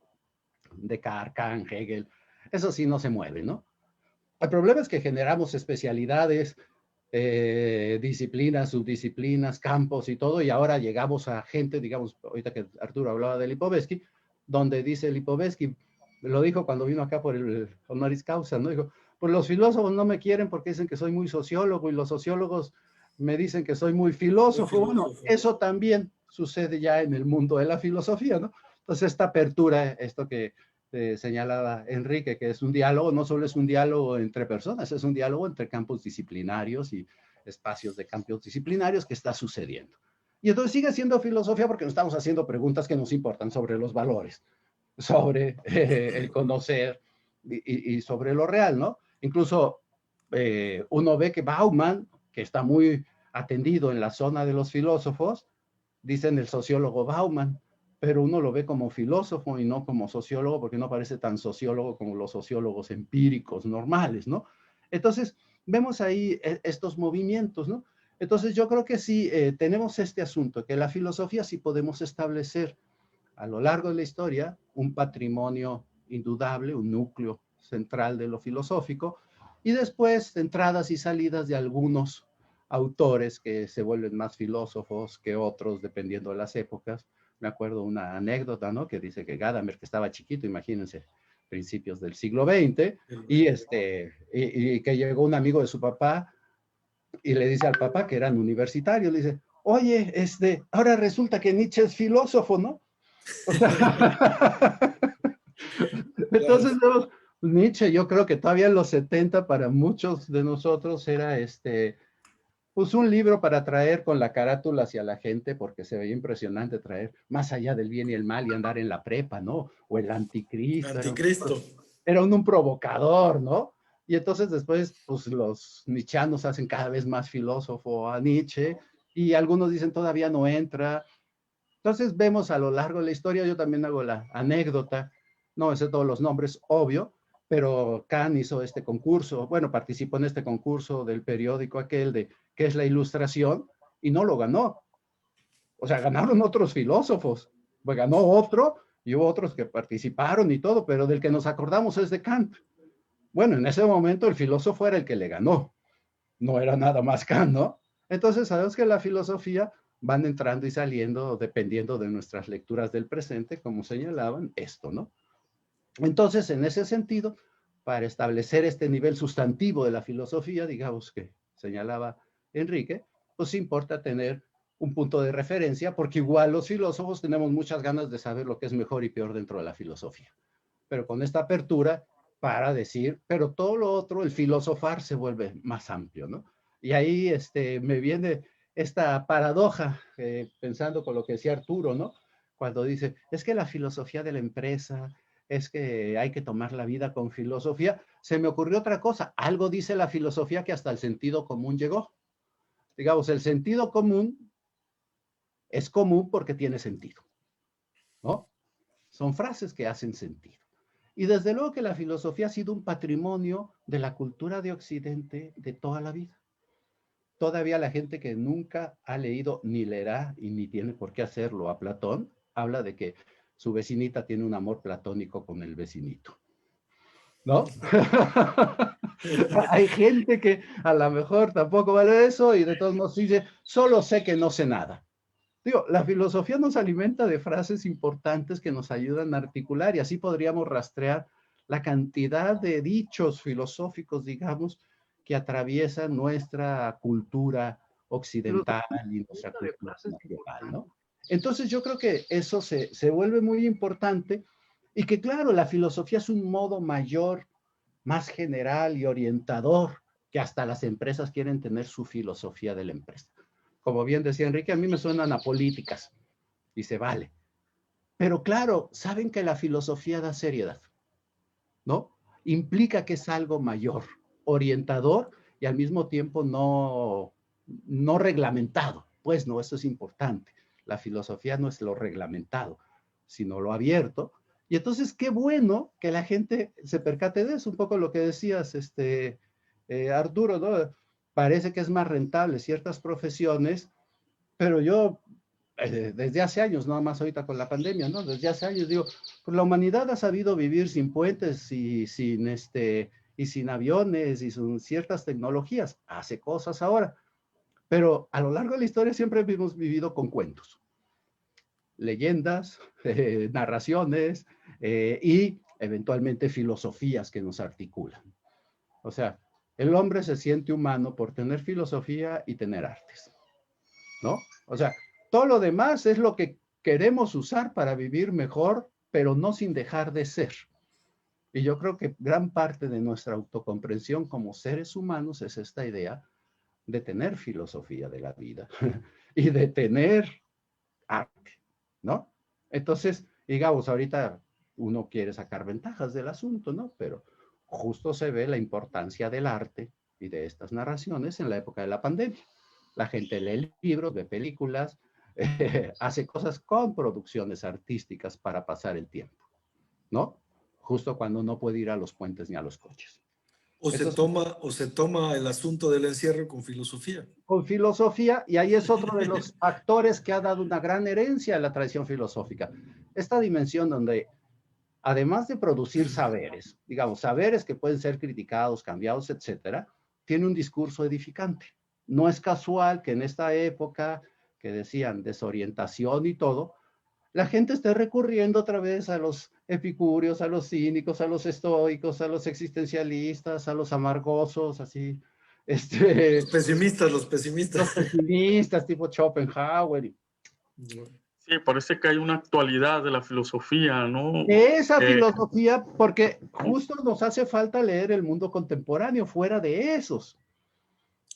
Descartes, Kant, Hegel, eso sí no se mueve, ¿no? El problema es que generamos especialidades, disciplinas, subdisciplinas, campos y todo, y ahora llegamos a gente, digamos, ahorita que Arturo hablaba de Lipovetsky, donde dice Lipovetsky, lo dijo cuando vino acá por el honoris causa, ¿no? Dijo, pues los filósofos no me quieren porque dicen que soy muy sociólogo y los sociólogos me dicen que soy muy filósofo. Bueno, eso también sucede ya en el mundo de la filosofía, ¿no? Entonces esta apertura, esto que señalaba Enrique, que es un diálogo, no solo es un diálogo entre personas, es un diálogo entre campos disciplinarios y espacios de campos disciplinarios que está sucediendo. Y entonces sigue siendo filosofía porque nos estamos haciendo preguntas que nos importan sobre los valores, sobre el conocer y sobre lo real, ¿no? Incluso uno ve que Bauman, que está muy atendido en la zona de los filósofos, dicen el sociólogo Bauman, pero uno lo ve como filósofo y no como sociólogo, porque no parece tan sociólogo como los sociólogos empíricos normales, ¿no? Entonces, vemos ahí estos movimientos, ¿no? Entonces, yo creo que sí tenemos este asunto, que la filosofía sí podemos establecer a lo largo de la historia un patrimonio indudable, un núcleo central de lo filosófico, y después entradas y salidas de algunos autores que se vuelven más filósofos que otros, dependiendo de las épocas. Me acuerdo una anécdota, ¿no? Que dice que Gadamer, que estaba chiquito, imagínense, principios del siglo XX, y que llegó un amigo de su papá y le dice al papá, que eran universitarios, le dice, oye, ahora resulta que Nietzsche es filósofo, ¿no? O sea, entonces, Nietzsche, yo creo que todavía en los 70 para muchos de nosotros era pues un libro para traer con la carátula hacia la gente, porque se veía impresionante traer más allá del bien y el mal y andar en la prepa, ¿no? O el anticristo. Anticristo. Era un provocador, ¿no? Y entonces después, pues los nietzscheanos hacen cada vez más filósofo a Nietzsche, y algunos dicen todavía no entra. Entonces vemos a lo largo de la historia, yo también hago la anécdota, no sé todos los nombres, obvio, pero Kant hizo este concurso, bueno, participó en este concurso del periódico aquel de qué es la ilustración, y no lo ganó. O sea, ganaron otros filósofos, pues ganó otro, y hubo otros que participaron y todo, pero del que nos acordamos es de Kant. Bueno, en ese momento el filósofo era el que le ganó, no era nada más Kant, ¿no? Entonces sabemos que la filosofía van entrando y saliendo dependiendo de nuestras lecturas del presente, como señalaban esto, ¿no? Entonces, en ese sentido, para establecer este nivel sustantivo de la filosofía, digamos que señalaba Enrique, pues importa tener un punto de referencia, porque igual los filósofos tenemos muchas ganas de saber lo que es mejor y peor dentro de la filosofía. Pero con esta apertura para decir, pero todo lo otro, el filosofar se vuelve más amplio, ¿no? Y ahí me viene esta paradoja, pensando con lo que decía Arturo, ¿no? Cuando dice, es que la filosofía de la empresa, es que hay que tomar la vida con filosofía. Se me ocurrió otra cosa, algo dice la filosofía que hasta el sentido común llegó. Digamos, el sentido común es común porque tiene sentido, ¿no? Son frases que hacen sentido. Y desde luego que la filosofía ha sido un patrimonio de la cultura de Occidente de toda la vida. Todavía la gente que nunca ha leído ni leerá y ni tiene por qué hacerlo a Platón, habla de que su vecinita tiene un amor platónico con el vecinito, ¿no? Hay gente que a lo mejor tampoco vale eso y de todos modos dice, solo sé que no sé nada. Digo, la filosofía nos alimenta de frases importantes que nos ayudan a articular y así podríamos rastrear la cantidad de dichos filosóficos, digamos, que atraviesan nuestra cultura occidental y nuestra cultura global, ¿no? Entonces yo creo que eso se vuelve muy importante y que claro, la filosofía es un modo mayor, más general y orientador, que hasta las empresas quieren tener su filosofía de la empresa. Como bien decía Enrique, a mí me suenan a políticas y se vale. Pero claro, saben que la filosofía da seriedad, ¿no? Implica que es algo mayor, orientador y al mismo tiempo no reglamentado. Pues no, eso es importante. La filosofía no es lo reglamentado, sino lo abierto. Y entonces qué bueno que la gente se percate de eso, un poco lo que decías, Arturo, ¿no? Parece que es más rentable ciertas profesiones, pero yo desde hace años, no más ahorita con la pandemia, ¿no? Desde hace años digo, pues la humanidad ha sabido vivir sin puentes y sin aviones y sin ciertas tecnologías. Hace cosas ahora, pero a lo largo de la historia siempre hemos vivido con cuentos, leyendas, narraciones y eventualmente filosofías que nos articulan. O sea, el hombre se siente humano por tener filosofía y tener artes, ¿no? O sea, todo lo demás es lo que queremos usar para vivir mejor, pero no sin dejar de ser. Y yo creo que gran parte de nuestra autocomprensión como seres humanos es esta idea de tener filosofía de la vida y de tener arte, ¿no? Entonces, digamos, ahorita uno quiere sacar ventajas del asunto, ¿no? Pero justo se ve la importancia del arte y de estas narraciones en la época de la pandemia. La gente lee libros, ve películas, hace cosas con producciones artísticas para pasar el tiempo, ¿no? Justo cuando no puede ir a los puentes ni a los coches. O se toma el asunto del encierro con filosofía. Con filosofía, y ahí es otro de los factores que ha dado una gran herencia a la tradición filosófica. Esta dimensión donde, además de producir saberes, digamos, saberes que pueden ser criticados, cambiados, etcétera, tiene un discurso edificante. No es casual que en esta época que decían desorientación y todo, la gente esté recurriendo otra vez a los epicúreos, a los cínicos, a los estoicos, a los existencialistas, a los amargosos, así. Los pesimistas. Los pesimistas tipo Schopenhauer. Sí, parece que hay una actualidad de la filosofía, ¿no? Esa filosofía, porque justo nos hace falta leer el mundo contemporáneo fuera de esos.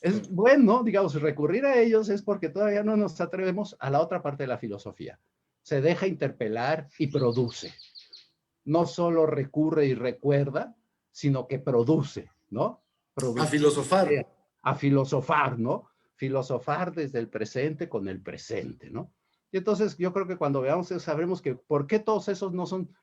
Es bueno, digamos, recurrir a ellos es porque todavía no nos atrevemos a la otra parte de la filosofía. Se deja interpelar y produce. No solo recurre y recuerda, sino que produce, ¿no? A filosofar. A filosofar, ¿no? Filosofar desde el presente con el presente, ¿no? Y entonces yo creo que cuando veamos eso, sabremos que por qué todos esos no son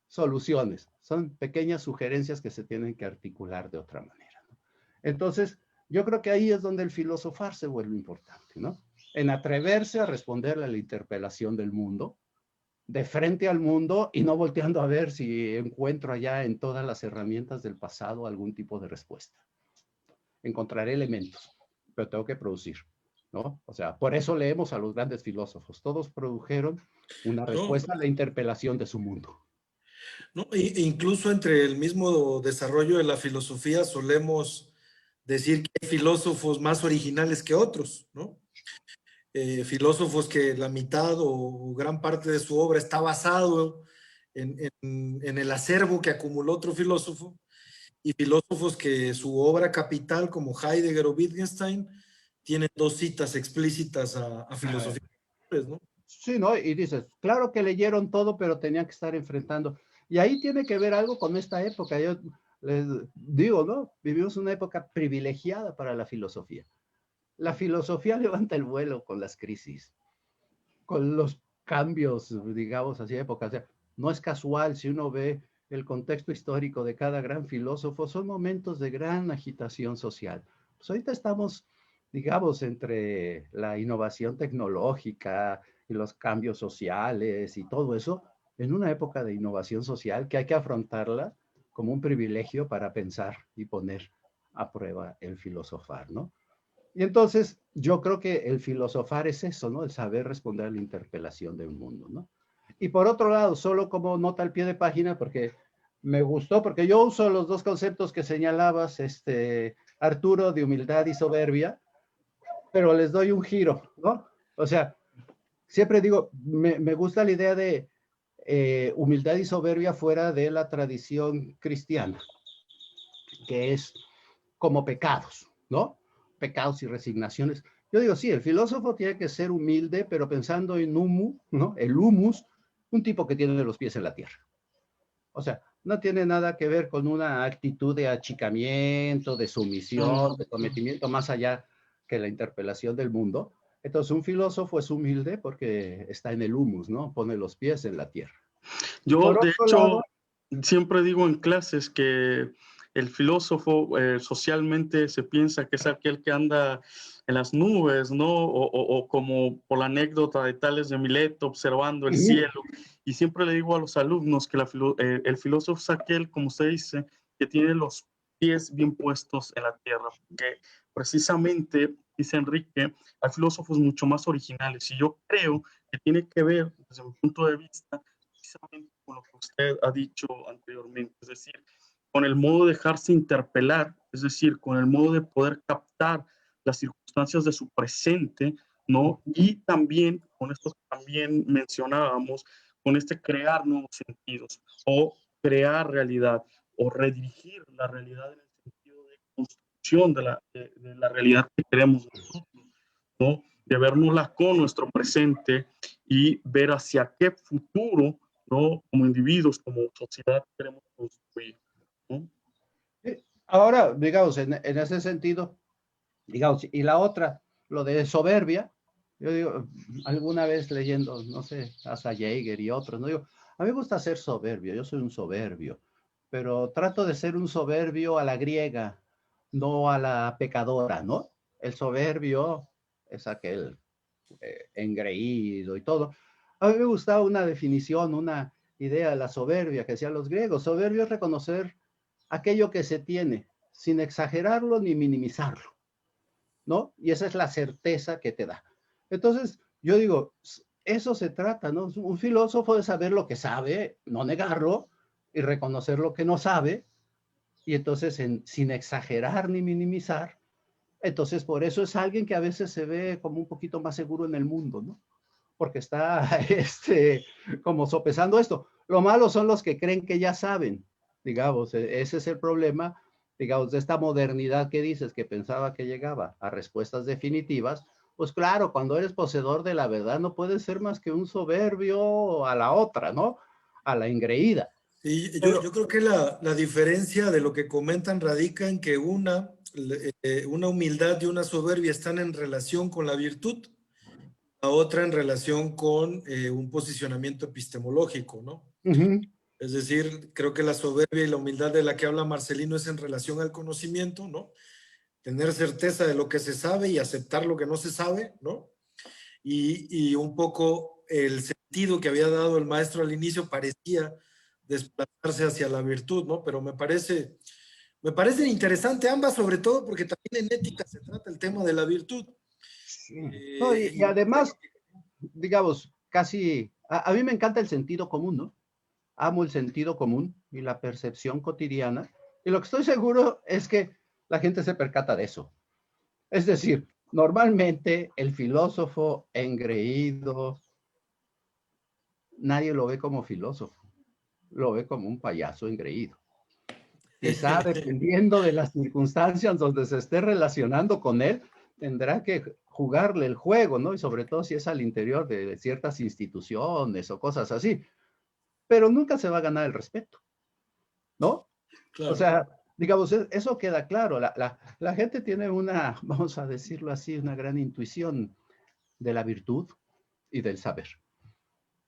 soluciones, son pequeñas sugerencias que se tienen que articular de otra manera, ¿no? Entonces, yo creo que ahí es donde el filosofar se vuelve importante, ¿no? En atreverse a responderle a la interpelación del mundo, de frente al mundo y no volteando a ver si encuentro allá en todas las herramientas del pasado algún tipo de respuesta. Encontraré elementos, pero tengo que producir, ¿no? O sea, por eso leemos a los grandes filósofos. Todos produjeron una respuesta a la interpelación de su mundo. ¿No? Incluso entre el mismo desarrollo de la filosofía solemos decir que hay filósofos más originales que otros, ¿no? Filósofos que la mitad o gran parte de su obra está basado en el acervo que acumuló otro filósofo, y filósofos que su obra capital, como Heidegger o Wittgenstein, tienen dos citas explícitas a filosofía, ¿no? Sí, ¿no? Y dices, claro que leyeron todo, pero tenían que estar enfrentando. Y ahí tiene que ver algo con esta época. Yo les digo, ¿no? Vivimos una época privilegiada para la filosofía. La filosofía levanta el vuelo con las crisis, con los cambios, digamos, así épocas. O sea, no es casual si uno ve el contexto histórico de cada gran filósofo, son momentos de gran agitación social. Pues ahorita estamos, digamos, entre la innovación tecnológica y los cambios sociales y todo eso, en una época de innovación social que hay que afrontarla como un privilegio para pensar y poner a prueba el filosofar, ¿no? Y entonces yo creo que el filosofar es eso, ¿no? El saber responder a la interpelación de un mundo, ¿no? Y por otro lado, solo como nota al pie de página, porque me gustó, porque yo uso los dos conceptos que señalabas, Arturo, de humildad y soberbia, pero les doy un giro, ¿no? O sea, siempre digo, me gusta la idea de humildad y soberbia fuera de la tradición cristiana, que es como pecados, ¿no? Pecados y resignaciones. Yo digo, sí, el filósofo tiene que ser humilde, pero pensando en humu, ¿no? El humus, un tipo que tiene los pies en la tierra. O sea, no tiene nada que ver con una actitud de achicamiento, de sumisión, de sometimiento más allá que la interpelación del mundo. Entonces, un filósofo es humilde porque está en el humus, ¿no? Pone los pies en la tierra. Yo, Por de otro hecho, lado, siempre digo en clases que el filósofo socialmente se piensa que es aquel que anda en las nubes, ¿no? O como por la anécdota de Tales de Mileto, observando el cielo. Y siempre le digo a los alumnos que el filósofo es aquel, como se dice, que tiene los pies bien puestos en la tierra. Porque precisamente, dice Enrique, hay filósofos mucho más originales. Y yo creo que tiene que ver, desde mi punto de vista, precisamente con lo que usted ha dicho anteriormente, es decir, con el modo de dejarse interpelar, es decir, con el modo de poder captar las circunstancias de su presente, ¿no? Y también, con esto que también mencionábamos, con este crear nuevos sentidos o crear realidad o redirigir la realidad en el sentido de construcción de la realidad que queremos nosotros, ¿no? De vernosla con nuestro presente y ver hacia qué futuro, ¿no? Como individuos, como sociedad queremos construir, ¿no? ahora, digamos, en ese sentido, digamos, y la otra, lo de soberbia, yo digo, alguna vez leyendo, no sé, Asa Jaeger y otros, no digo, a mí me gusta ser soberbio, yo soy un soberbio, pero trato de ser un soberbio a la griega, no a la pecadora, ¿no? El soberbio es aquel engreído y todo. A mí me gustaba una definición, una idea de la soberbia que decían los griegos. Soberbio es reconocer aquello que se tiene, sin exagerarlo ni minimizarlo, ¿no? Y esa es la certeza que te da. Entonces, yo digo, eso se trata, ¿no? Un filósofo de saber lo que sabe, no negarlo, y reconocer lo que no sabe, y entonces sin exagerar ni minimizar. Entonces, por eso es alguien que a veces se ve como un poquito más seguro en el mundo, ¿no? Porque está como sopesando esto. Lo malo son los que creen que ya saben, digamos, ese es el problema, digamos, de esta modernidad que dices, que pensaba que llegaba a respuestas definitivas. Pues claro, cuando eres poseedor de la verdad no puedes ser más que un soberbio a la otra, ¿no? A la engreída. Y Pero, yo creo que la diferencia de lo que comentan radica en que una humildad y una soberbia están en relación con la virtud, la otra en relación con un posicionamiento epistemológico, ¿no? Es decir, creo que la soberbia y la humildad de la que habla Marcelino es en relación al conocimiento, ¿no? Tener certeza de lo que se sabe y aceptar lo que no se sabe, ¿no? Y un poco el sentido que había dado el maestro al inicio parecía desplazarse hacia la virtud, ¿no? Pero me parece interesante ambas, sobre todo porque también en ética se trata el tema de la virtud. no, y además, digamos, casi, a mí me encanta el sentido común, ¿no? Amo el sentido común y la percepción cotidiana. Y lo que estoy seguro es que la gente se percata de eso. Es decir, normalmente el filósofo engreído, nadie lo ve como filósofo, lo ve como un payaso engreído. Quizá dependiendo de las circunstancias donde se esté relacionando con él, tendrá que jugarle el juego, ¿no? Y sobre todo si es al interior de ciertas instituciones o cosas así. Pero nunca se va a ganar el respeto, ¿no? Claro. O sea, digamos, eso queda claro. La gente tiene una, vamos a decirlo así, una gran intuición de la virtud y del saber.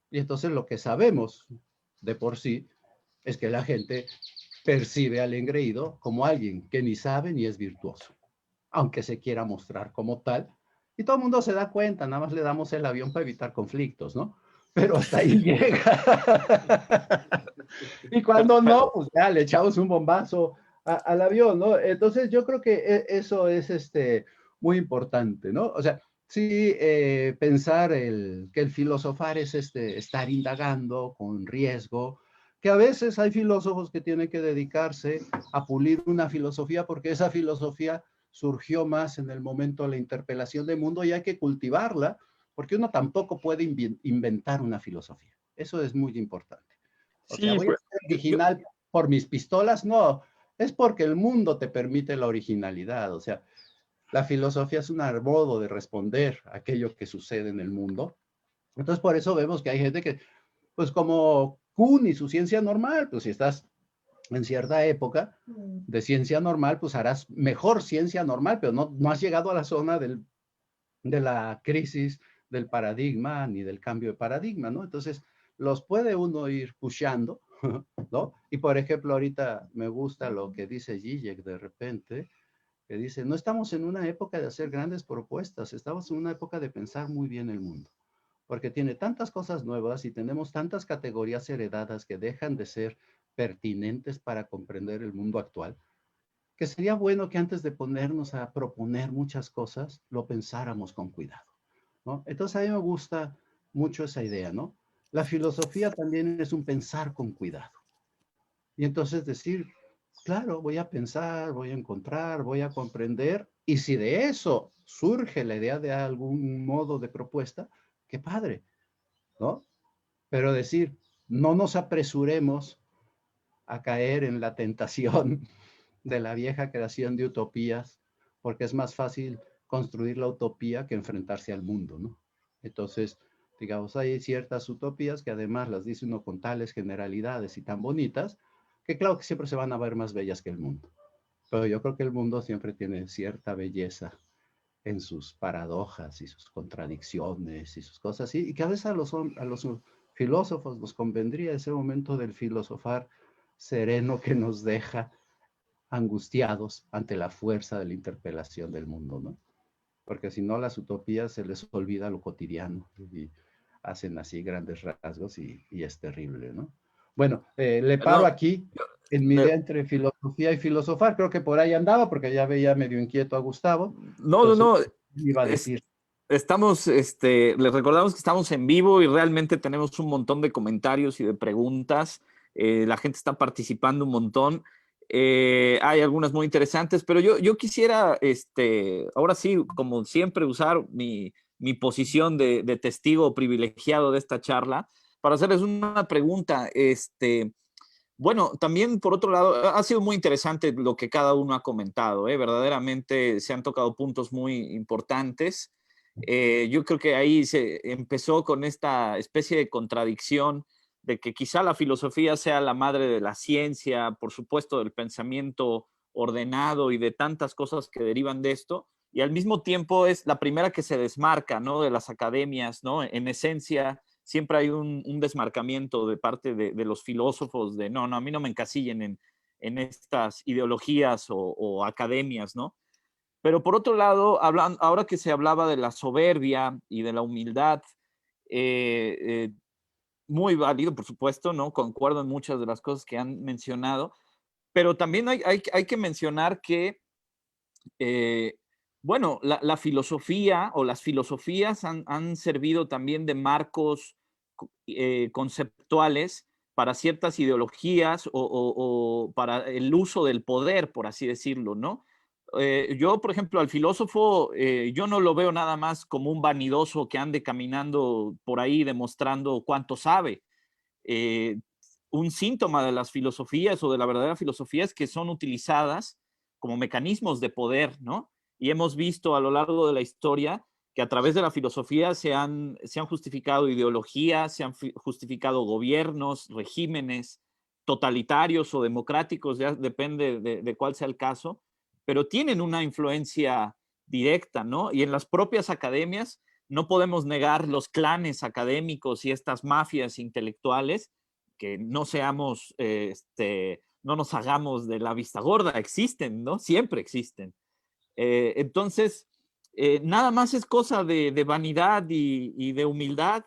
Y entonces lo que sabemos de por sí es que la gente percibe al engreído como alguien que ni sabe ni es virtuoso, aunque se quiera mostrar como tal. Y todo el mundo se da cuenta, nada más le damos el avión para evitar conflictos, ¿no? Pero hasta ahí llega. Y cuando no, pues ya le echamos un bombazo al avión, ¿no? Entonces yo creo que eso es muy importante, ¿no? O sea, sí, pensar que el filosofar es estar indagando con riesgo, que a veces hay filósofos que tienen que dedicarse a pulir una filosofía porque esa filosofía surgió más en el momento de la interpelación del mundo y hay que cultivarla porque uno tampoco puede inventar una filosofía. Eso es muy importante. O sea, Sí, voy a ser original por mis pistolas, no, es porque el mundo te permite la originalidad. O sea, la filosofía es un modo de responder a aquello que sucede en el mundo. Entonces, por eso vemos que hay gente que pues como Kuhn y su ciencia normal, pues si estás en cierta época de ciencia normal, pues harás mejor ciencia normal, pero no has llegado a la zona de la crisis del paradigma ni del cambio de paradigma, ¿no? Entonces, los puede uno ir pushando, ¿no? Y por ejemplo, ahorita me gusta lo que dice Zizek de repente, que dice, no estamos en una época de hacer grandes propuestas, estamos en una época de pensar muy bien el mundo, porque tiene tantas cosas nuevas y tenemos tantas categorías heredadas que dejan de ser pertinentes para comprender el mundo actual, que sería bueno que antes de ponernos a proponer muchas cosas, lo pensáramos con cuidado, ¿no? Entonces a mí me gusta mucho esa idea, ¿no? La filosofía también es un pensar con cuidado. Y entonces decir, claro, voy a pensar, voy a encontrar, voy a comprender, y si de eso surge la idea de algún modo de propuesta, qué padre, ¿no? Pero decir, no nos apresuremos a caer en la tentación de la vieja creación de utopías, porque es más fácil construir la utopía que enfrentarse al mundo, ¿no? Entonces, digamos, hay ciertas utopías que además las dice uno con tales generalidades y tan bonitas, que claro que siempre se van a ver más bellas que el mundo. Pero yo creo que el mundo siempre tiene cierta belleza en sus paradojas y sus contradicciones y sus cosas así, y que a veces a los filósofos nos convendría ese momento del filosofar sereno que nos deja angustiados ante la fuerza de la interpelación del mundo, ¿no? Porque si no, las utopías se les olvida lo cotidiano y hacen así grandes rasgos y es terrible, ¿no? Bueno, le paro No, aquí en mi idea entre filosofía y filosofar. Creo que por ahí andaba porque ya veía medio inquieto a Gustavo. Entonces, no. iba a decir. Estamos, les recordamos que estamos en vivo y realmente tenemos un montón de comentarios y de preguntas. La gente está participando un montón. Hay algunas muy interesantes, pero yo quisiera, ahora sí, como siempre, usar mi posición de testigo privilegiado de esta charla para hacerles una pregunta. Bueno, también por otro lado, ha sido muy interesante lo que cada uno ha comentado, ¿eh? Verdaderamente se han tocado puntos muy importantes. Yo creo que ahí se empezó con esta especie de contradicción de que quizá la filosofía sea la madre de la ciencia, por supuesto del pensamiento ordenado y de tantas cosas que derivan de esto, y al mismo tiempo es la primera que se desmarca, ¿no? De las academias, ¿no? En esencia, siempre hay un desmarcamiento de parte de los filósofos de, no, a mí no me encasillen en estas ideologías o academias, ¿no? Pero por otro lado, ahora que se hablaba de la soberbia y de la humildad, eh, eh, muy válido, por supuesto, ¿no? Concuerdo en muchas de las cosas que han mencionado, pero también hay que mencionar que, eh, bueno, la filosofía o las filosofías han servido también de marcos conceptuales para ciertas ideologías o para el uso del poder, por así decirlo, ¿no? Yo, por ejemplo, al filósofo, yo no lo veo nada más como un vanidoso que ande caminando por ahí demostrando cuánto sabe. Eh, un síntoma de las filosofías o de la verdadera filosofía es que son utilizadas como mecanismos de poder, ¿no? Y hemos visto a lo largo de la historia que a través de la filosofía se han justificado ideologías, se han justificado gobiernos, regímenes totalitarios o democráticos, ya depende de cuál sea el caso, pero tienen una influencia directa, ¿no? Y en las propias academias no podemos negar los clanes académicos y estas mafias intelectuales, que no seamos, no nos hagamos de la vista gorda, existen, ¿no? Siempre existen. Entonces, nada más es cosa de vanidad y de humildad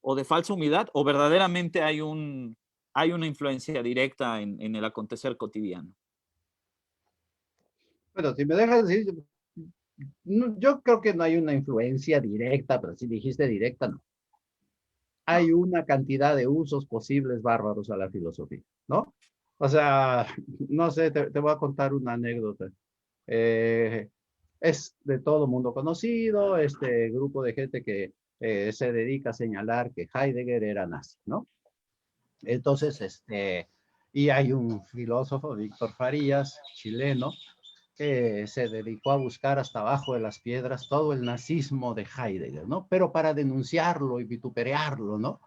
o de falsa humildad, o verdaderamente hay una influencia directa en el acontecer cotidiano. Bueno, si me dejas decir, yo creo que no hay una influencia directa, pero si dijiste directa, no. Hay una cantidad de usos posibles bárbaros a la filosofía, ¿no? O sea, no sé, te voy a contar una anécdota. Eh, es de todo mundo conocido, este grupo de gente que se dedica a señalar que Heidegger era nazi, ¿no? Entonces, y hay un filósofo, Víctor Farías, chileno, que se dedicó a buscar hasta abajo de las piedras todo el nazismo de Heidegger, ¿no? Pero para denunciarlo y vituperarlo, ¿no?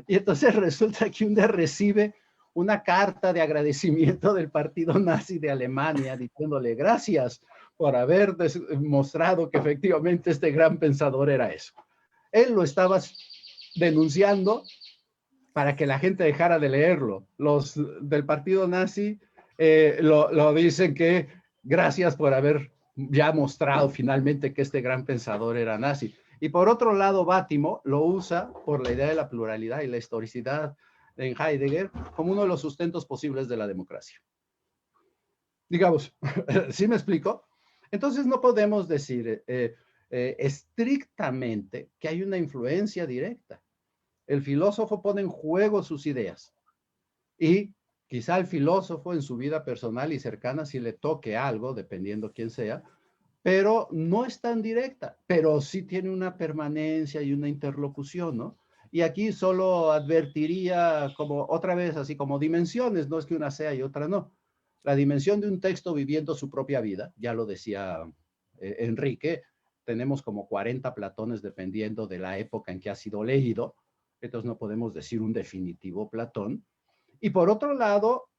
Y entonces resulta que un día recibe una carta de agradecimiento del partido nazi de Alemania diciéndole gracias por haber demostrado que efectivamente este gran pensador era eso. Él lo estaba denunciando para que la gente dejara de leerlo. Los del partido nazi lo dicen que gracias por haber ya mostrado finalmente que este gran pensador era nazi. Y por otro lado, Bátimo lo usa por la idea de la pluralidad y la historicidad en Heidegger como uno de los sustentos posibles de la democracia. Digamos, ¿sí me explico? Entonces no podemos decir estrictamente que hay una influencia directa. El filósofo pone en juego sus ideas y quizá el filósofo en su vida personal y cercana si le toque algo, dependiendo quién sea, pero no es tan directa, pero sí tiene una permanencia y una interlocución, ¿no? Y aquí solo advertiría como otra vez, así como dimensiones, no es que una sea y otra no. La dimensión de un texto viviendo su propia vida, ya lo decía Enrique, tenemos como 40 Platones dependiendo de la época en que ha sido leído, entonces no podemos decir un definitivo Platón. Y por otro lado,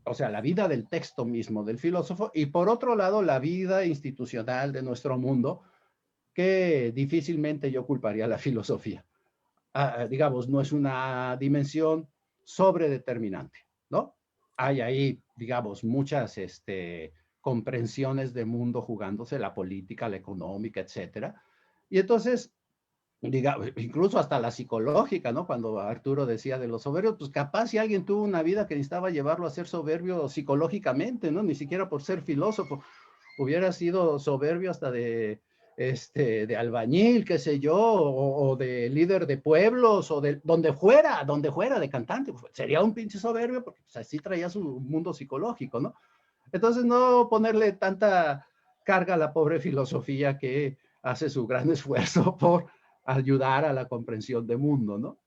o sea, la vida del texto mismo del filósofo, y por otro lado, la vida institucional de nuestro mundo, que difícilmente yo culparía a la filosofía. Digamos, no es una dimensión sobredeterminante, ¿no? Hay ahí, digamos, muchas comprensiones de mundo jugándose, la política, la económica, etcétera. Y entonces, digamos, incluso hasta la psicológica, ¿no? Cuando Arturo decía de los soberbios, pues capaz si alguien tuvo una vida que necesitaba llevarlo a ser soberbio psicológicamente, ¿no? Ni siquiera por ser filósofo, hubiera sido soberbio hasta de albañil, qué sé yo, o de líder de pueblos, o de donde fuera, de cantante, pues, sería un pinche soberbio, porque pues, así traía su mundo psicológico, ¿no? Entonces no ponerle tanta carga a la pobre filosofía que hace su gran esfuerzo por ayudar a la comprensión del mundo, ¿no?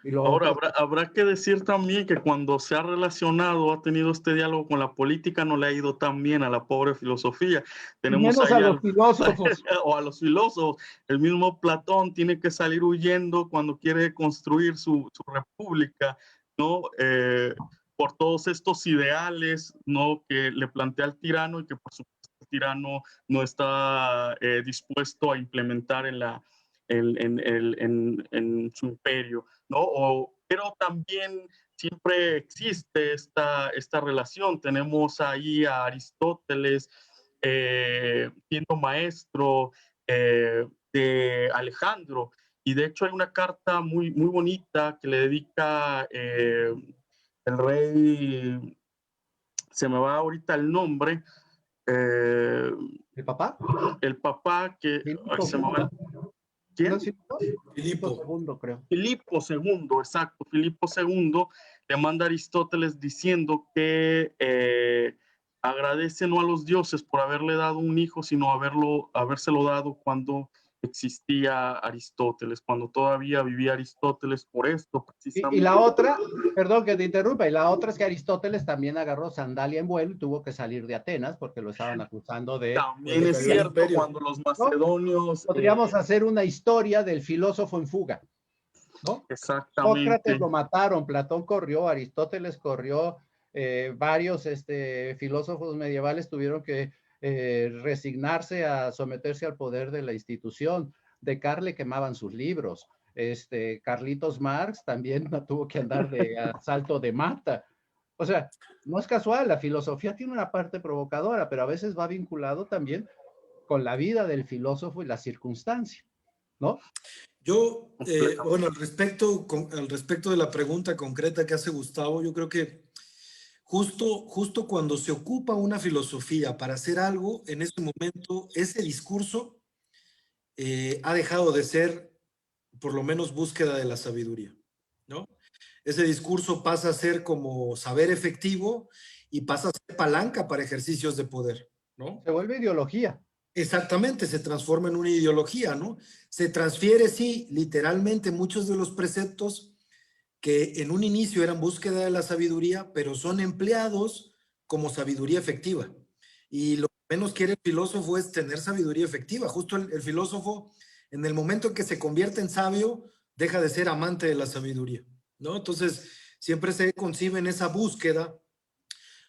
Y lo Ahora, otro, habrá que decir también que cuando se ha relacionado, ha tenido este diálogo con la política, no le ha ido tan bien a la pobre filosofía. Tenemos menos ahí a los filósofos. o a los filósofos. El mismo Platón tiene que salir huyendo cuando quiere construir su república, ¿no? Por todos estos ideales, ¿no? Que le plantea el tirano y que por supuesto el tirano no está dispuesto a implementar en su imperio, ¿no? Pero también siempre existe esta relación. Tenemos ahí a Aristóteles siendo maestro de Alejandro, y de hecho hay una carta muy, muy bonita que le dedica el rey, se me va ahorita el nombre, ¿El papá? el papá que, Filipo se me va, ¿No ¿quién? es Filipo? Filipo Filipo. II, creo. Filipo II, exacto, Filipo II le manda a Aristóteles diciendo que agradece no a los dioses por haberle dado un hijo, sino habérselo dado cuando existía Aristóteles, cuando todavía vivía Aristóteles, por esto Y precisamente. la otra, perdón que te interrumpa, y la otra es que Aristóteles también agarró sandalia en vuelo y tuvo que salir de Atenas porque lo estaban acusando de... También es cierto, cuando los macedonios... Podríamos hacer una historia del filósofo en fuga, ¿no? Sócrates Exactamente. lo mataron, Platón corrió, Aristóteles corrió, varios filósofos medievales tuvieron que resignarse a someterse al poder de la institución. Descartes le quemaban sus libros. Carlitos Marx también tuvo que andar de asalto de mata. O sea, no es casual, la filosofía tiene una parte provocadora, pero a veces va vinculado también con la vida del filósofo y la circunstancia, ¿no? Yo, bueno, al respecto de la pregunta concreta que hace Gustavo, yo creo que justo cuando se ocupa una filosofía para hacer algo, en ese momento, ese discurso ha dejado de ser, por lo menos, búsqueda de la sabiduría, ¿no? Ese discurso pasa a ser como saber efectivo y pasa a ser palanca para ejercicios de poder, ¿no? Se vuelve ideología. Exactamente, se transforma en una ideología, ¿no? Se transfiere, sí, literalmente muchos de los preceptos que en un inicio eran búsqueda de la sabiduría, pero son empleados como sabiduría efectiva. Y lo que menos quiere el filósofo es tener sabiduría efectiva. Justo el filósofo, en el momento en que se convierte en sabio, deja de ser amante de la sabiduría, ¿no? Entonces, siempre se concibe en esa búsqueda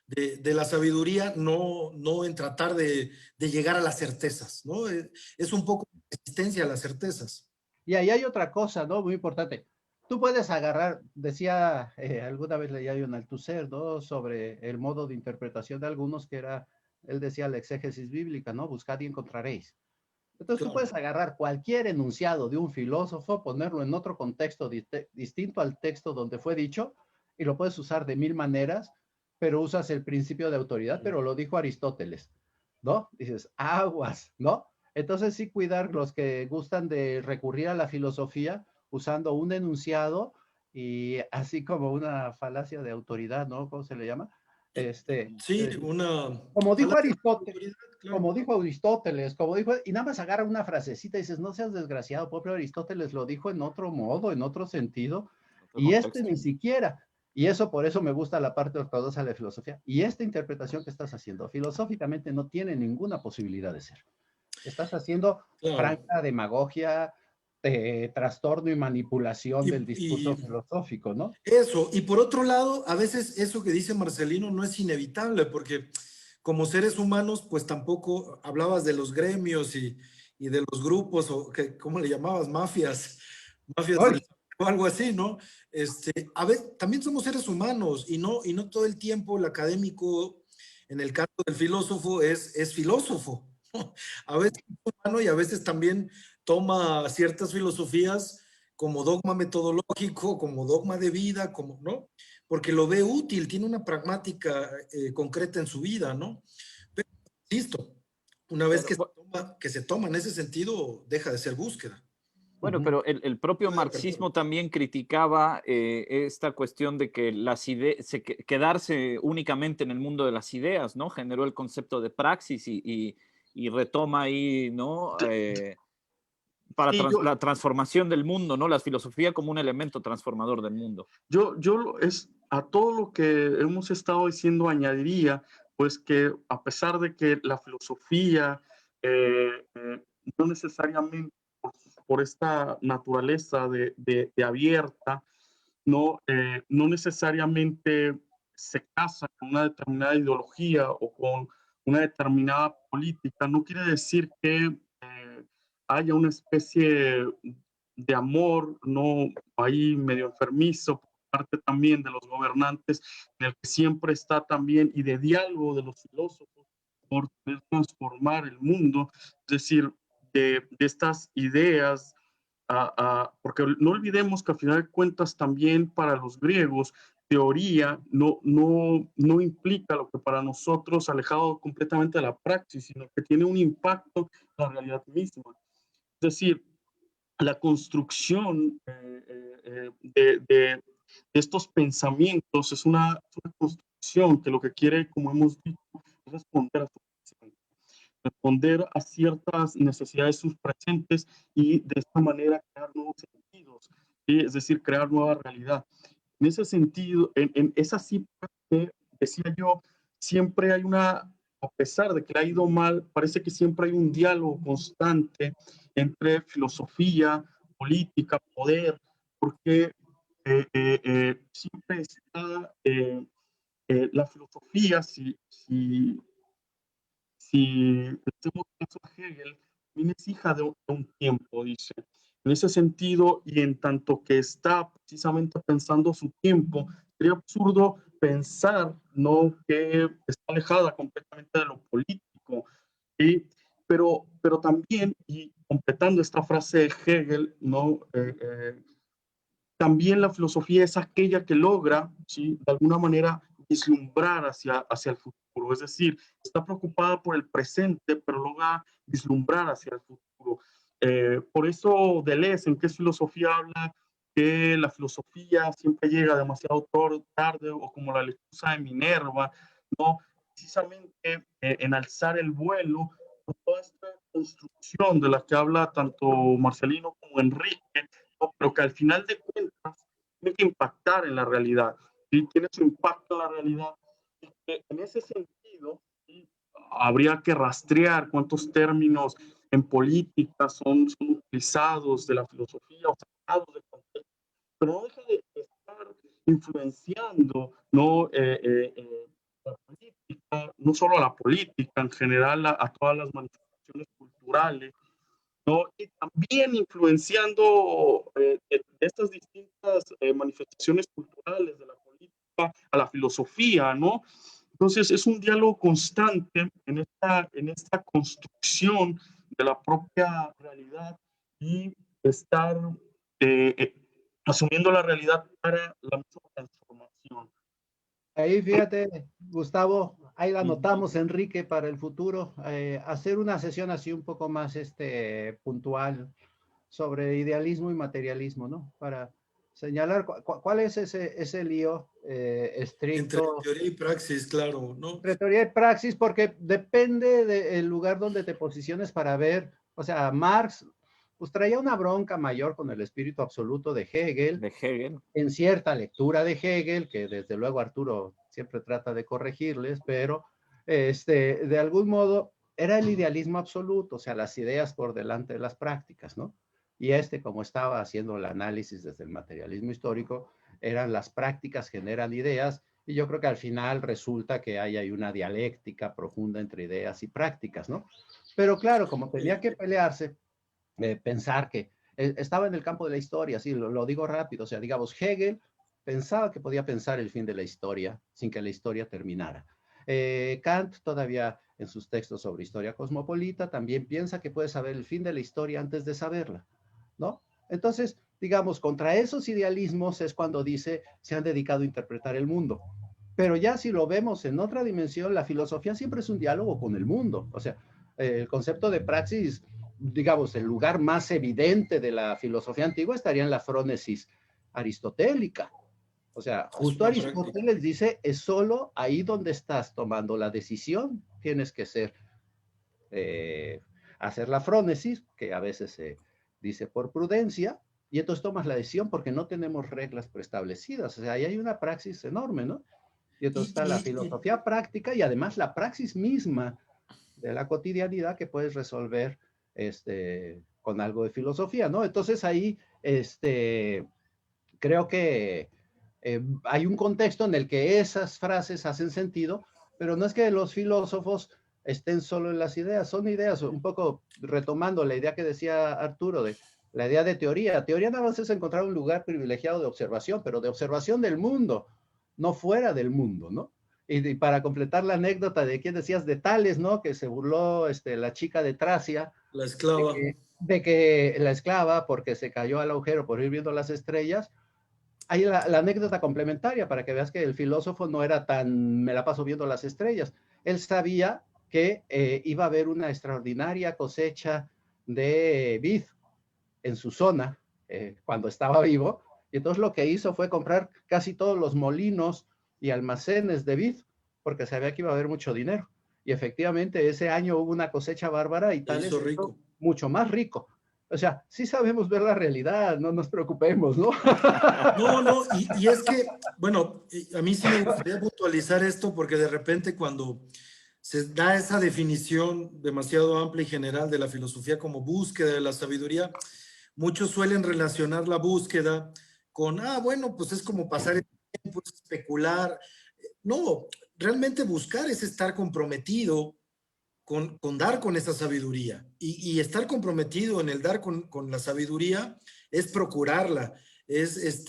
de la sabiduría, no en tratar de llegar a las certezas, ¿no? Es un poco resistencia a las certezas. Y ahí hay otra cosa, ¿no? Muy importante. Tú puedes agarrar, decía, alguna vez leía yo en Althusser, ¿no? Sobre el modo de interpretación de algunos que era, él decía la exégesis bíblica, ¿no? Buscad y encontraréis. Entonces tú Claro. puedes agarrar cualquier enunciado de un filósofo, ponerlo en otro contexto distinto al texto donde fue dicho, y lo puedes usar de mil maneras, pero usas el principio de autoridad, pero lo dijo Aristóteles, ¿no? Dices, aguas, ¿no? Entonces sí cuidar los que gustan de recurrir a la filosofía usando un enunciado y así como una falacia de autoridad, ¿no? ¿Cómo se le llama? Este, Sí, eh, una como dijo falacia de Aristóteles, autoridad, claro. como dijo Aristóteles, como dijo, y nada más agarra una frasecita y dices, no seas desgraciado, pobre Aristóteles lo dijo en otro modo, en otro sentido, Otro y este contexto. ni siquiera. Y eso por eso me gusta la parte ortodoxa de la filosofía. Y esta interpretación que estás haciendo, filosóficamente no tiene ninguna posibilidad de ser. Estás haciendo Claro. franca demagogia, trastorno y manipulación Y, del discurso y filosófico, ¿no? eso, y por otro lado, a veces eso que dice Marcelino no es inevitable, porque como seres humanos, pues tampoco hablabas de los gremios y de los grupos, o que, ¿cómo le llamabas? Mafias ¡Ay! o algo así, ¿no? A veces también somos seres humanos y no todo el tiempo el académico, en el caso del filósofo, es filósofo. ¿No? A veces es humano y a veces también toma ciertas filosofías como dogma metodológico, como dogma de vida, como, ¿no? Porque lo ve útil, tiene una pragmática concreta en su vida, ¿no? Pero, insisto, una vez Pero, que se toma en ese sentido, deja de ser búsqueda. bueno, pero el propio marxismo también criticaba esta cuestión de que las ideas, quedarse únicamente en el mundo de las ideas, ¿no? Generó el concepto de praxis y retoma ahí, ¿no? Para Sí, la transformación del mundo, ¿no? La filosofía como un elemento transformador del mundo. es a todo lo que hemos estado diciendo añadiría, pues que a pesar de que la filosofía no necesariamente por esta naturaleza de abierta, no necesariamente se casa con una determinada ideología o con una determinada política, no quiere decir que haya una especie de amor, no ahí medio enfermizo, por parte también de los gobernantes, en el que siempre está también, y de diálogo de los filósofos por poder transformar el mundo, es decir, de estas ideas, porque no olvidemos que al final de cuentas también para los griegos, teoría no implica lo que para nosotros, alejado completamente de la praxis, sino que tiene un impacto en la realidad misma. Es decir, la construcción de estos pensamientos es una construcción que lo que quiere, como hemos dicho, es responder a su presente, responder a ciertas necesidades subpresentes y de esta manera crear nuevos sentidos, ¿sí? Es decir, crear nueva realidad. En ese sentido, en esa cifra que decía yo, siempre hay a pesar de que le ha ido mal, parece que siempre hay un diálogo constante entre filosofía, política, poder, porque siempre está la filosofía, si hacemos caso a Hegel, también es hija de un tiempo, dice. En ese sentido, y en tanto que está precisamente pensando su tiempo, sería absurdo pensar, ¿no?, que está alejada completamente de lo político. ¿Sí? Pero también, y completando esta frase de Hegel, ¿no?, también la filosofía es aquella que logra, ¿sí?, de alguna manera vislumbrar hacia el futuro. Es decir, está preocupada por el presente, pero logra vislumbrar hacia el futuro. Por eso Deleuze, en qué filosofía habla que la filosofía siempre llega demasiado tarde, o como la lechuza de Minerva, ¿no? Precisamente en alzar el vuelo, por toda esta construcción de la que habla tanto Marcelino como Enrique, ¿no?, pero que al final de cuentas tiene que impactar en la realidad, ¿sí? Tiene su impacto en la realidad. Y que en ese sentido, ¿sí?, habría que rastrear cuántos términos en política son utilizados de la filosofía o sacados de pero no deja de estar influenciando, ¿no? La política, no solo a la política, en general a todas las manifestaciones culturales, ¿no? Y también influenciando de estas distintas manifestaciones culturales de la política a la filosofía, ¿no? Entonces es un diálogo constante en esta construcción de la propia realidad y estar eh, eh, asumiendo la realidad para la misma transformación. Ahí fíjate, Gustavo, ahí la Ujú. anotamos, Enrique, para el futuro, hacer una sesión así un poco más puntual sobre idealismo y materialismo, ¿no? Para señalar cuál es ese lío Entre estricto teoría y praxis, claro, ¿no? entre teoría y praxis, porque depende del lugar donde te posiciones para ver, o sea, Marx pues traía una bronca mayor con el espíritu absoluto de Hegel, De Hegel. en cierta lectura de Hegel, que desde luego Arturo siempre trata de corregirles, pero de algún modo era el idealismo absoluto, o sea, las ideas por delante de las prácticas, ¿no? Y como estaba haciendo el análisis desde el materialismo histórico, eran las prácticas generan ideas, y yo creo que al final resulta que hay una dialéctica profunda entre ideas y prácticas, ¿no? Pero claro, como tenía que pelearse, pensar que estaba en el campo de la historia, sí, lo digo rápido, o sea, digamos, Hegel pensaba que podía pensar el fin de la historia sin que la historia terminara. Kant todavía en sus textos sobre historia cosmopolita también piensa que puede saber el fin de la historia antes de saberla, ¿no? Entonces, digamos, contra esos idealismos es cuando dice se han dedicado a interpretar el mundo. Pero ya si lo vemos en otra dimensión, la filosofía siempre es un diálogo con el mundo. O sea, el concepto de praxis, digamos, el lugar más evidente de la filosofía antigua estaría en la frónesis aristotélica. O sea, Es justo una práctica. Aristóteles dice, es solo ahí donde estás tomando la decisión, tienes que hacer la frónesis, que a veces se dice por prudencia, y entonces tomas la decisión porque no tenemos reglas preestablecidas. O sea, ahí hay una praxis enorme, ¿no? Y entonces Y, está la y, filosofía práctica y además la praxis misma de la cotidianidad que puedes resolver con algo de filosofía, ¿no? Entonces ahí creo que hay un contexto en el que esas frases hacen sentido, pero no es que los filósofos estén solo en las ideas, son ideas, un poco retomando la idea que decía Arturo de la idea de teoría. Teoría nada más es encontrar un lugar privilegiado de observación, pero de observación del mundo, no fuera del mundo, ¿no? Y para completar la anécdota de quién decías de Tales, ¿no? Que se burló la chica de Tracia, la esclava. de que la esclava, porque se cayó al agujero por ir viendo las estrellas, hay la anécdota complementaria para que veas que el filósofo no era tan, me la paso viendo las estrellas. Él sabía que iba a haber una extraordinaria cosecha de vid en su zona cuando estaba vivo, y entonces lo que hizo fue comprar casi todos los molinos y almacenes de vid, porque sabía que iba a haber mucho dinero. Y efectivamente ese año hubo una cosecha bárbara y Se Tales hizo se hizo rico. mucho más rico. O sea, sí sabemos ver la realidad, no nos preocupemos, ¿no? No, no, y es que, bueno, a mí sí me gustaría puntualizar esto porque de repente cuando se da esa definición demasiado amplia y general de la filosofía como búsqueda de la sabiduría, muchos suelen relacionar la búsqueda con, bueno, pues es como pasar el tiempo, es especular. No, realmente buscar es estar comprometido con dar con esa sabiduría. Y estar comprometido en el dar con la sabiduría es procurarla, es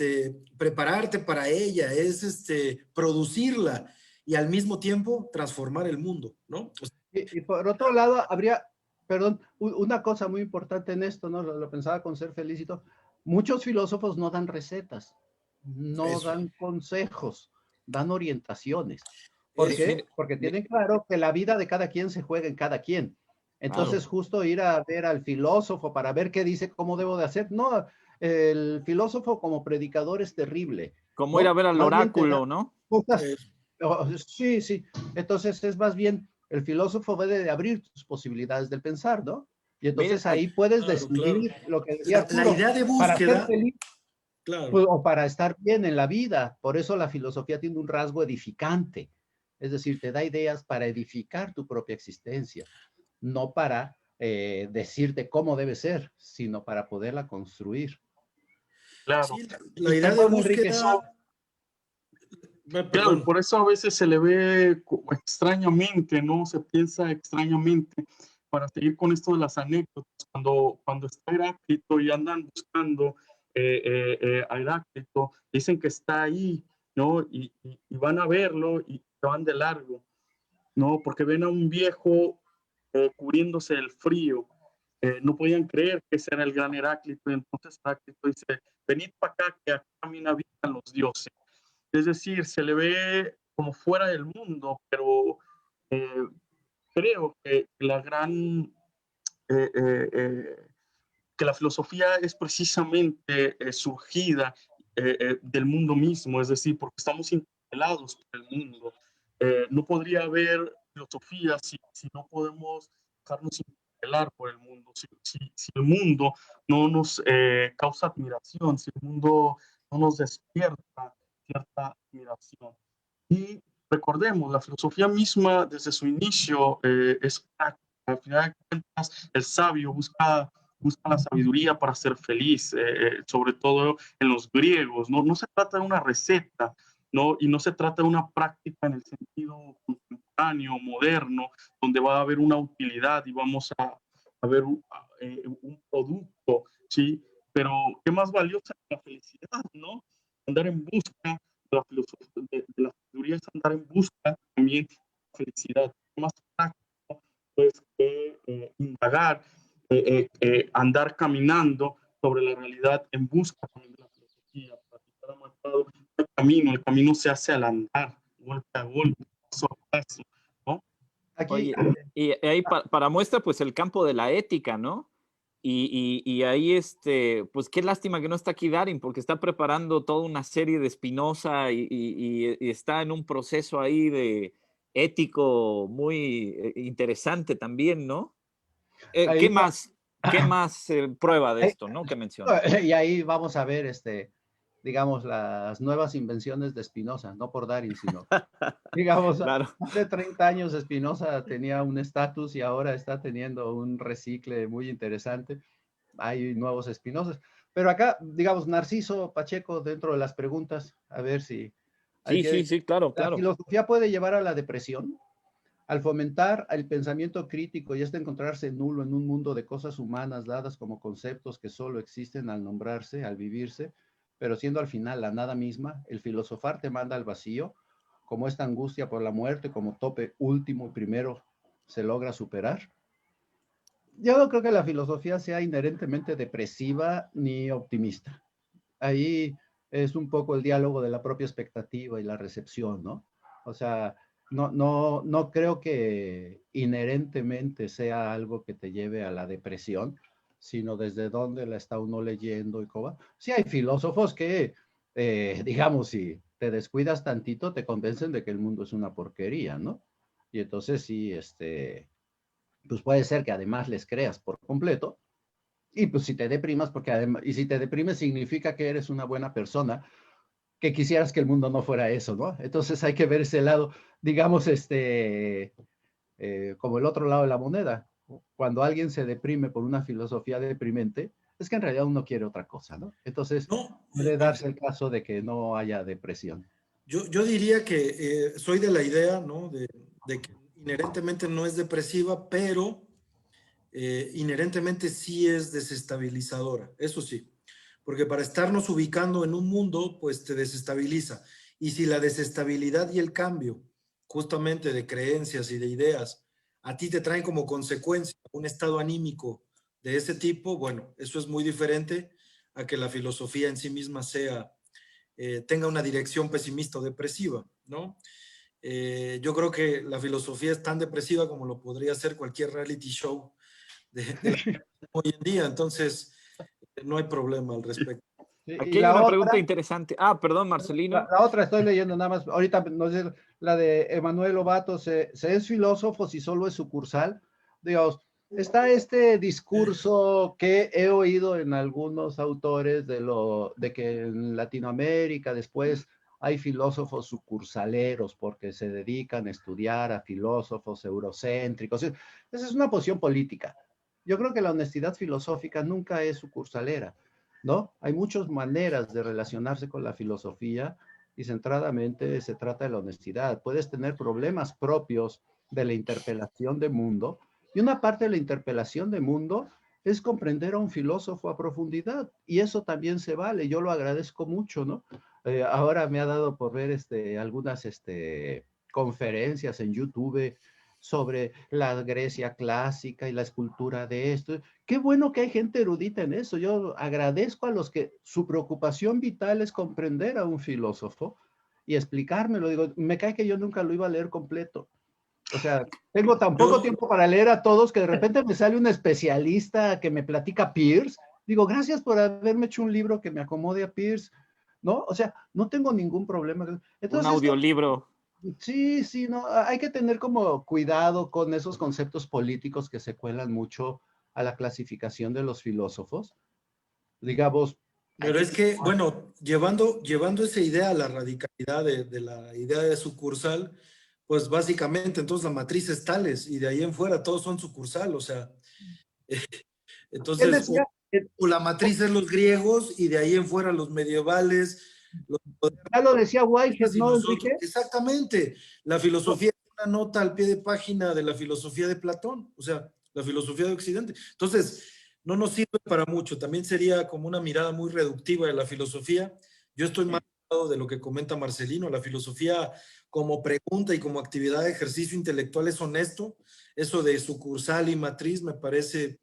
prepararte para ella, es producirla y al mismo tiempo transformar el mundo, ¿no? O sea, Y por otro lado, habría, perdón, una cosa muy importante en esto, ¿no? Lo pensaba con ser felicito. Muchos filósofos no dan recetas, no eso, dan consejos, dan orientaciones. ¿Por eso. qué? Mire, Porque tienen claro que la vida de cada quien se juega en cada quien. Entonces, claro. justo ir a ver al filósofo para ver qué dice, cómo debo de hacer. No, el filósofo como predicador es terrible, Como ir a ¿no? ver al Más bien te da oráculo, ¿no? cosas. Eso. Sí, sí. Entonces es más bien el filósofo debe de abrir tus posibilidades del pensar, ¿no? Y Mire, entonces ahí puedes Claro, claro. decidir lo que decía La Arturo, idea de para ser búsqueda, feliz pues, claro. o para estar bien en la vida. Por eso la filosofía tiene un rasgo edificante. Es decir, te da ideas para edificar tu propia existencia, no para decirte cómo debe ser, sino para poderla construir. Claro. Sí, Y la idea de Perdón, búsqueda, Enrique. claro, y perdón, por eso a veces se le ve extrañamente, ¿no? Se piensa extrañamente, para seguir con esto de las anécdotas, cuando está Heráclito y andan buscando a Heráclito, dicen que está ahí, ¿no? Y van a verlo y se van de largo, ¿no? Porque ven a un viejo cubriéndose del frío. No podían creer que ese era el gran Heráclito, y entonces Heráclito dice, venid para acá, que acá también habitan los dioses. Es decir, se le ve como fuera del mundo, pero eh, creo que la gran, eh, eh, eh, que la filosofía es precisamente surgida del mundo mismo, es decir, porque estamos interpelados por el mundo. No podría haber filosofía si no podemos dejarnos interpelar por el mundo, si el mundo no nos causa admiración, si el mundo no nos despierta cierta admiración. Y recordemos, la filosofía misma desde su inicio es práctica. Al final de cuentas, el sabio busca la sabiduría para ser feliz, sobre todo en los griegos. No se trata de una receta, ¿no? Y no se trata de una práctica en el sentido contemporáneo, moderno, donde va a haber una utilidad y vamos a ver un producto, ¿sí? Pero qué más valiosa que la felicidad, ¿no? Andar en busca de la filosofía, de la sabiduría es andar en busca también de la felicidad. Qué más práctico, pues, que indagar, andar caminando sobre la realidad en busca también de la filosofía. Para marcado el camino se hace al andar, golpe a golpe, paso a paso, ¿no? Aquí, Oye, y ahí para muestra, pues el campo de la ética, ¿no? Y ahí, pues qué lástima que no está aquí Darin, porque está preparando toda una serie de Spinoza y está en un proceso ahí de ético muy interesante también, ¿no? ahí, ¿Qué más prueba de ahí- esto, ¿no? Que menciona. y ahí vamos a ver, digamos, las nuevas invenciones de Spinoza, no por Darin, sino, digamos, Claro. hace 30 años Spinoza tenía un estatus y ahora está teniendo un recicle muy interesante. Hay nuevos Spinozas. Pero acá, digamos, Narciso Pacheco, dentro de las preguntas, a ver si hay Sí, sí, que... sí, claro, ¿La claro. filosofía puede llevar a la depresión? Al fomentar el pensamiento crítico y hasta encontrarse nulo en un mundo de cosas humanas dadas como conceptos que solo existen al nombrarse, al vivirse, pero siendo al final la nada misma, el filosofar te manda al vacío, como esta angustia por la muerte, como tope último y primero se logra superar. Yo no creo que la filosofía sea inherentemente depresiva ni optimista. Ahí es un poco el diálogo de la propia expectativa y la recepción, ¿no? O sea, no creo que inherentemente sea algo que te lleve a la depresión, sino desde dónde la está uno leyendo y cómo. Sí hay filósofos que, digamos, si te descuidas tantito, te convencen de que el mundo es una porquería, ¿no? Y entonces sí, pues puede ser que además les creas por completo. Y pues si te deprimas, porque además, y si te deprimes significa que eres una buena persona, que quisieras que el mundo no fuera eso, ¿no? Entonces hay que ver ese lado, digamos, como el otro lado de la moneda. Cuando alguien se deprime por una filosofía deprimente, es que en realidad uno quiere otra cosa, ¿no? Entonces no, puede darse el caso de que no haya depresión. yo diría que soy de la idea, ¿no? De que inherentemente no es depresiva, pero inherentemente sí es desestabilizadora, eso sí, porque para estarnos ubicando en un mundo, pues te desestabiliza. Y si la desestabilidad y el cambio, justamente de creencias y de ideas, a ti te traen como consecuencia un estado anímico de ese tipo, bueno, eso es muy diferente a que la filosofía en sí misma tenga una dirección pesimista o depresiva, ¿no? Yo creo que la filosofía es tan depresiva como lo podría ser cualquier reality show de la hoy en día, entonces no hay problema al respecto. Y Aquí hay la una pregunta otra, interesante. Ah, perdón, Marcelino. la otra estoy leyendo nada más, ahorita no sé, la de Emanuel Lobato, ¿se es filósofo si solo es sucursal? Digamos, está este discurso que he oído en algunos autores de que en Latinoamérica después hay filósofos sucursaleros porque se dedican a estudiar a filósofos eurocéntricos. Esa es una posición política. Yo creo que la honestidad filosófica nunca es sucursalera. ¿no? Hay muchas maneras de relacionarse con la filosofía y centradamente se trata de la honestidad. Puedes tener problemas propios de la interpelación de mundo y una parte de la interpelación de mundo es comprender a un filósofo a profundidad y eso también se vale. Yo lo agradezco mucho, ¿no? Ahora me ha dado por ver algunas conferencias en YouTube sobre la Grecia clásica y la escultura de esto. Qué bueno que hay gente erudita en eso. Yo agradezco a los que su preocupación vital es comprender a un filósofo y explicármelo. Digo, me cae que yo nunca lo iba a leer completo. O sea, tengo tan poco tiempo para leer a todos que de repente me sale un especialista que me platica Peirce. Digo, gracias por haberme hecho un libro que me acomode a Peirce, ¿no? O sea, no tengo ningún problema. Entonces, un audiolibro. Sí, sí, no, hay que tener como cuidado con esos conceptos políticos que se cuelan mucho a la clasificación de los filósofos. Digamos. Pero es que, bueno, llevando esa idea a la radicalidad de la idea de sucursal, pues básicamente entonces la matriz es Tales y de ahí en fuera todos son sucursal, o sea, Él entonces decía, o la matriz es los griegos y de ahí en fuera los medievales, los ya lo decía Whitehead, y ¿no, nosotros. Enrique? Exactamente, la filosofía es una nota al pie de página de la filosofía de Platón, o sea, la filosofía de Occidente. Entonces, no nos sirve para mucho, también sería como una mirada muy reductiva de la filosofía. Yo estoy más al lado de lo que comenta Marcelino, la filosofía como pregunta y como actividad de ejercicio intelectual es honesto, eso de sucursal y matriz me parece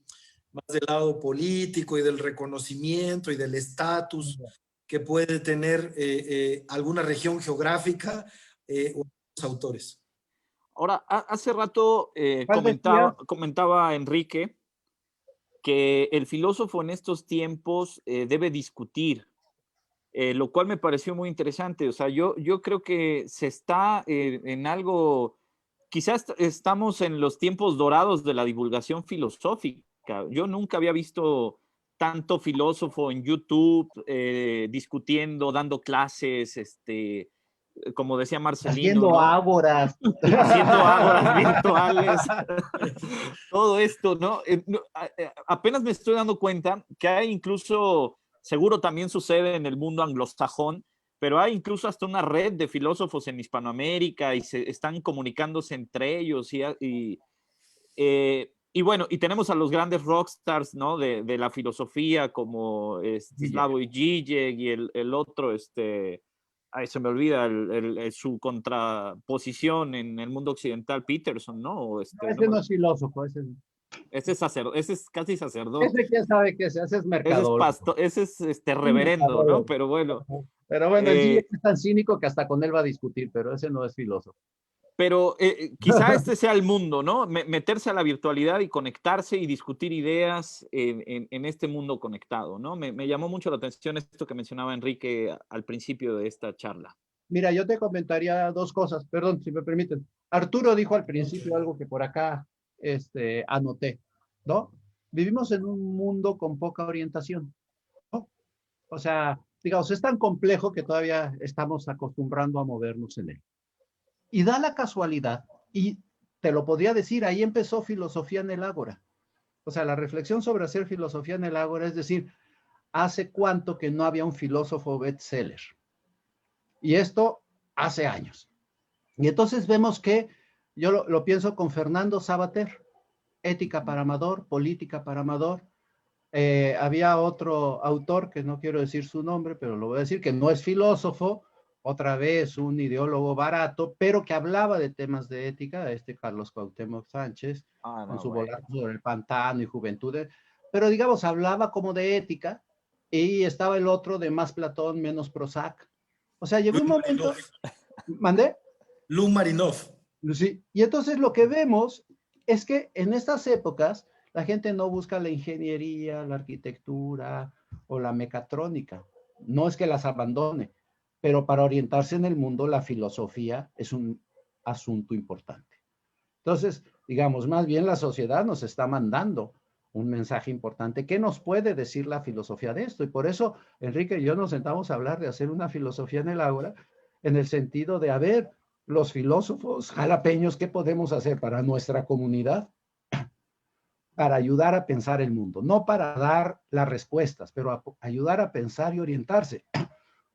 más del lado político y del reconocimiento y del estatus que puede tener alguna región geográfica o los autores. Ahora, hace rato ¿Cuál decía? comentaba Enrique que el filósofo en estos tiempos debe discutir, lo cual me pareció muy interesante. O sea, yo creo que se está en algo, quizás estamos en los tiempos dorados de la divulgación filosófica. Yo nunca había visto tanto filósofo en YouTube discutiendo, dando clases, como decía Marcelino, Haciendo ¿no? ágoras. Haciendo ágoras virtuales, todo esto, ¿no? Apenas me estoy dando cuenta que hay incluso, seguro también sucede en el mundo anglosajón, pero hay incluso hasta una red de filósofos en Hispanoamérica y se están comunicándose entre ellos y bueno, y tenemos a los grandes rockstars, ¿no? De la filosofía como Slavoj Žižek y el otro, ay, se me olvida su contraposición en el mundo occidental, Peterson, ¿no? Ese no es filósofo, ese Ese es casi sacerdote. ese quién sabe qué es, ese es Ese es mercador. pastor, ese es reverendo, ¿no? Pero bueno. Pero bueno, el G es tan cínico que hasta con él va a discutir, pero ese no es filósofo. Pero quizá este sea el mundo, ¿no? Meterse a la virtualidad y conectarse y discutir ideas en este mundo conectado, ¿no? Me llamó mucho la atención esto que mencionaba Enrique al principio de esta charla. Mira, yo te comentaría dos cosas, perdón, si me permiten. Arturo dijo al principio algo que por acá anoté, ¿no? Vivimos en un mundo con poca orientación, ¿no? O sea, digamos, es tan complejo que todavía estamos acostumbrando a movernos en él. Y da la casualidad, y te lo podría decir, ahí empezó filosofía en el Ágora. O sea, la reflexión sobre hacer filosofía en el Ágora, es decir, ¿hace cuánto que no había un filósofo bestseller? Y esto hace años. Y entonces vemos que, yo lo pienso con Fernando Savater, Ética para Amador, Política para Amador. Había otro autor, que no quiero decir su nombre, pero lo voy a decir, que no es filósofo, otra vez un ideólogo barato, pero que hablaba de temas de ética, Carlos Cuauhtémoc Sánchez, con su Volante sobre el pantano y Juventud, pero digamos, hablaba como de ética, y estaba el otro de más Platón, menos Prozac. O sea, llegó un momento... ¿Mandé? Lou Marinov. Sí, y entonces lo que vemos es que en estas épocas la gente no busca la ingeniería, la arquitectura o la mecatrónica. No es que las abandone, pero para orientarse en el mundo la filosofía es un asunto importante. Entonces, digamos, más bien la sociedad nos está mandando un mensaje importante. ¿Qué nos puede decir la filosofía de esto? Y por eso Enrique y yo nos sentamos a hablar de hacer una filosofía en el Ágora, en el sentido de, a ver, los filósofos jalapeños, ¿qué podemos hacer para nuestra comunidad? para ayudar a pensar el mundo, no para dar las respuestas, pero ayudar a pensar y orientarse.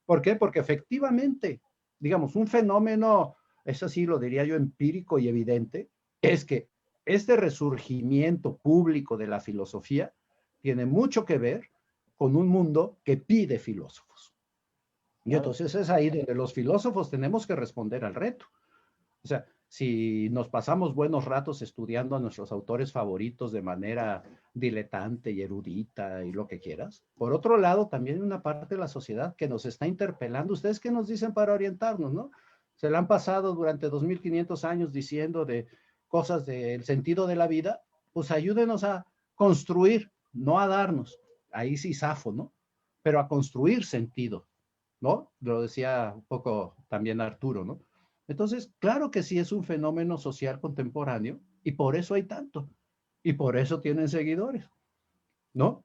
¿Por qué? Porque efectivamente, digamos, un fenómeno, eso sí lo diría yo empírico y evidente, es que este resurgimiento público de la filosofía tiene mucho que ver con un mundo que pide filósofos. Y entonces es ahí donde los filósofos tenemos que responder al reto. O sea, si nos pasamos buenos ratos estudiando a nuestros autores favoritos de manera diletante y erudita y lo que quieras, por otro lado, también hay una parte de la sociedad que nos está interpelando. ¿Ustedes qué nos dicen para orientarnos, no? Se le han pasado durante 2500 años diciendo de cosas del sentido de la vida, pues ayúdenos a construir, no a darnos. Ahí sí zafo, ¿no? Pero a construir sentido, ¿no? Lo decía un poco también Arturo, ¿no? Entonces, claro que sí es un fenómeno social contemporáneo y por eso hay tanto. Y por eso tienen seguidores, ¿no?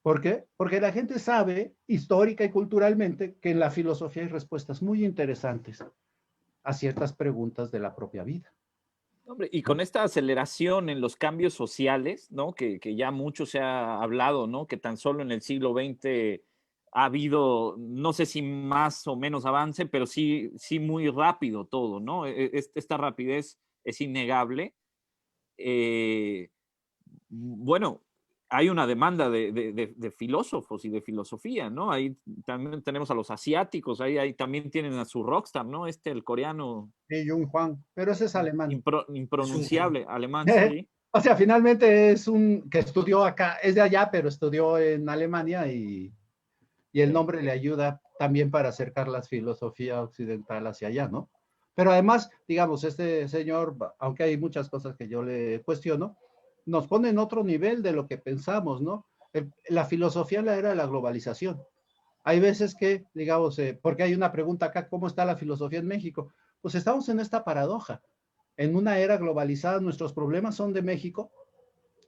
¿Por qué? Porque la gente sabe, histórica y culturalmente, que en la filosofía hay respuestas muy interesantes a ciertas preguntas de la propia vida. Hombre, y con esta aceleración en los cambios sociales, ¿no? Que ya mucho se ha hablado, ¿no? Que tan solo en el siglo XX ha habido, no sé si más o menos avance, pero sí, sí muy rápido todo, ¿no? Esta rapidez es innegable. Bueno, hay una demanda de filósofos y de filosofía, ¿no? Ahí también tenemos a los asiáticos, ahí también tienen a su rockstar, ¿no? El coreano Sí, Jung Juan, pero ese es alemán. impronunciable, alemán, sí. O sea, finalmente es un que estudió acá, es de allá, pero estudió en Alemania y el nombre le ayuda también para acercar la filosofía occidental hacia allá, ¿no? Pero además, digamos, este señor, aunque hay muchas cosas que yo le cuestiono, nos pone en otro nivel de lo que pensamos, ¿no? La filosofía en la era de la globalización. Hay veces que, digamos, porque hay una pregunta acá, ¿cómo está la filosofía en México? Pues estamos en esta paradoja. En una era globalizada, nuestros problemas son de México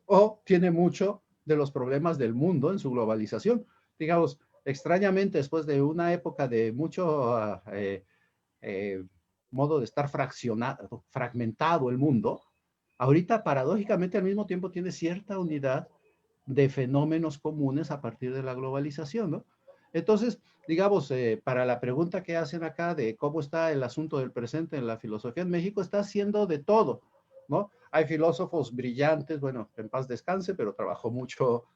o tiene mucho de los problemas del mundo en su globalización. Digamos, extrañamente, después de una época de mucho modo de estar fragmentado el mundo, ahorita paradójicamente al mismo tiempo tiene cierta unidad de fenómenos comunes a partir de la globalización, ¿no? Entonces, digamos, para la pregunta que hacen acá de cómo está el asunto del presente en la filosofía en México, está haciendo de todo, ¿no? Hay filósofos brillantes, bueno, en paz descanse, pero trabajó mucho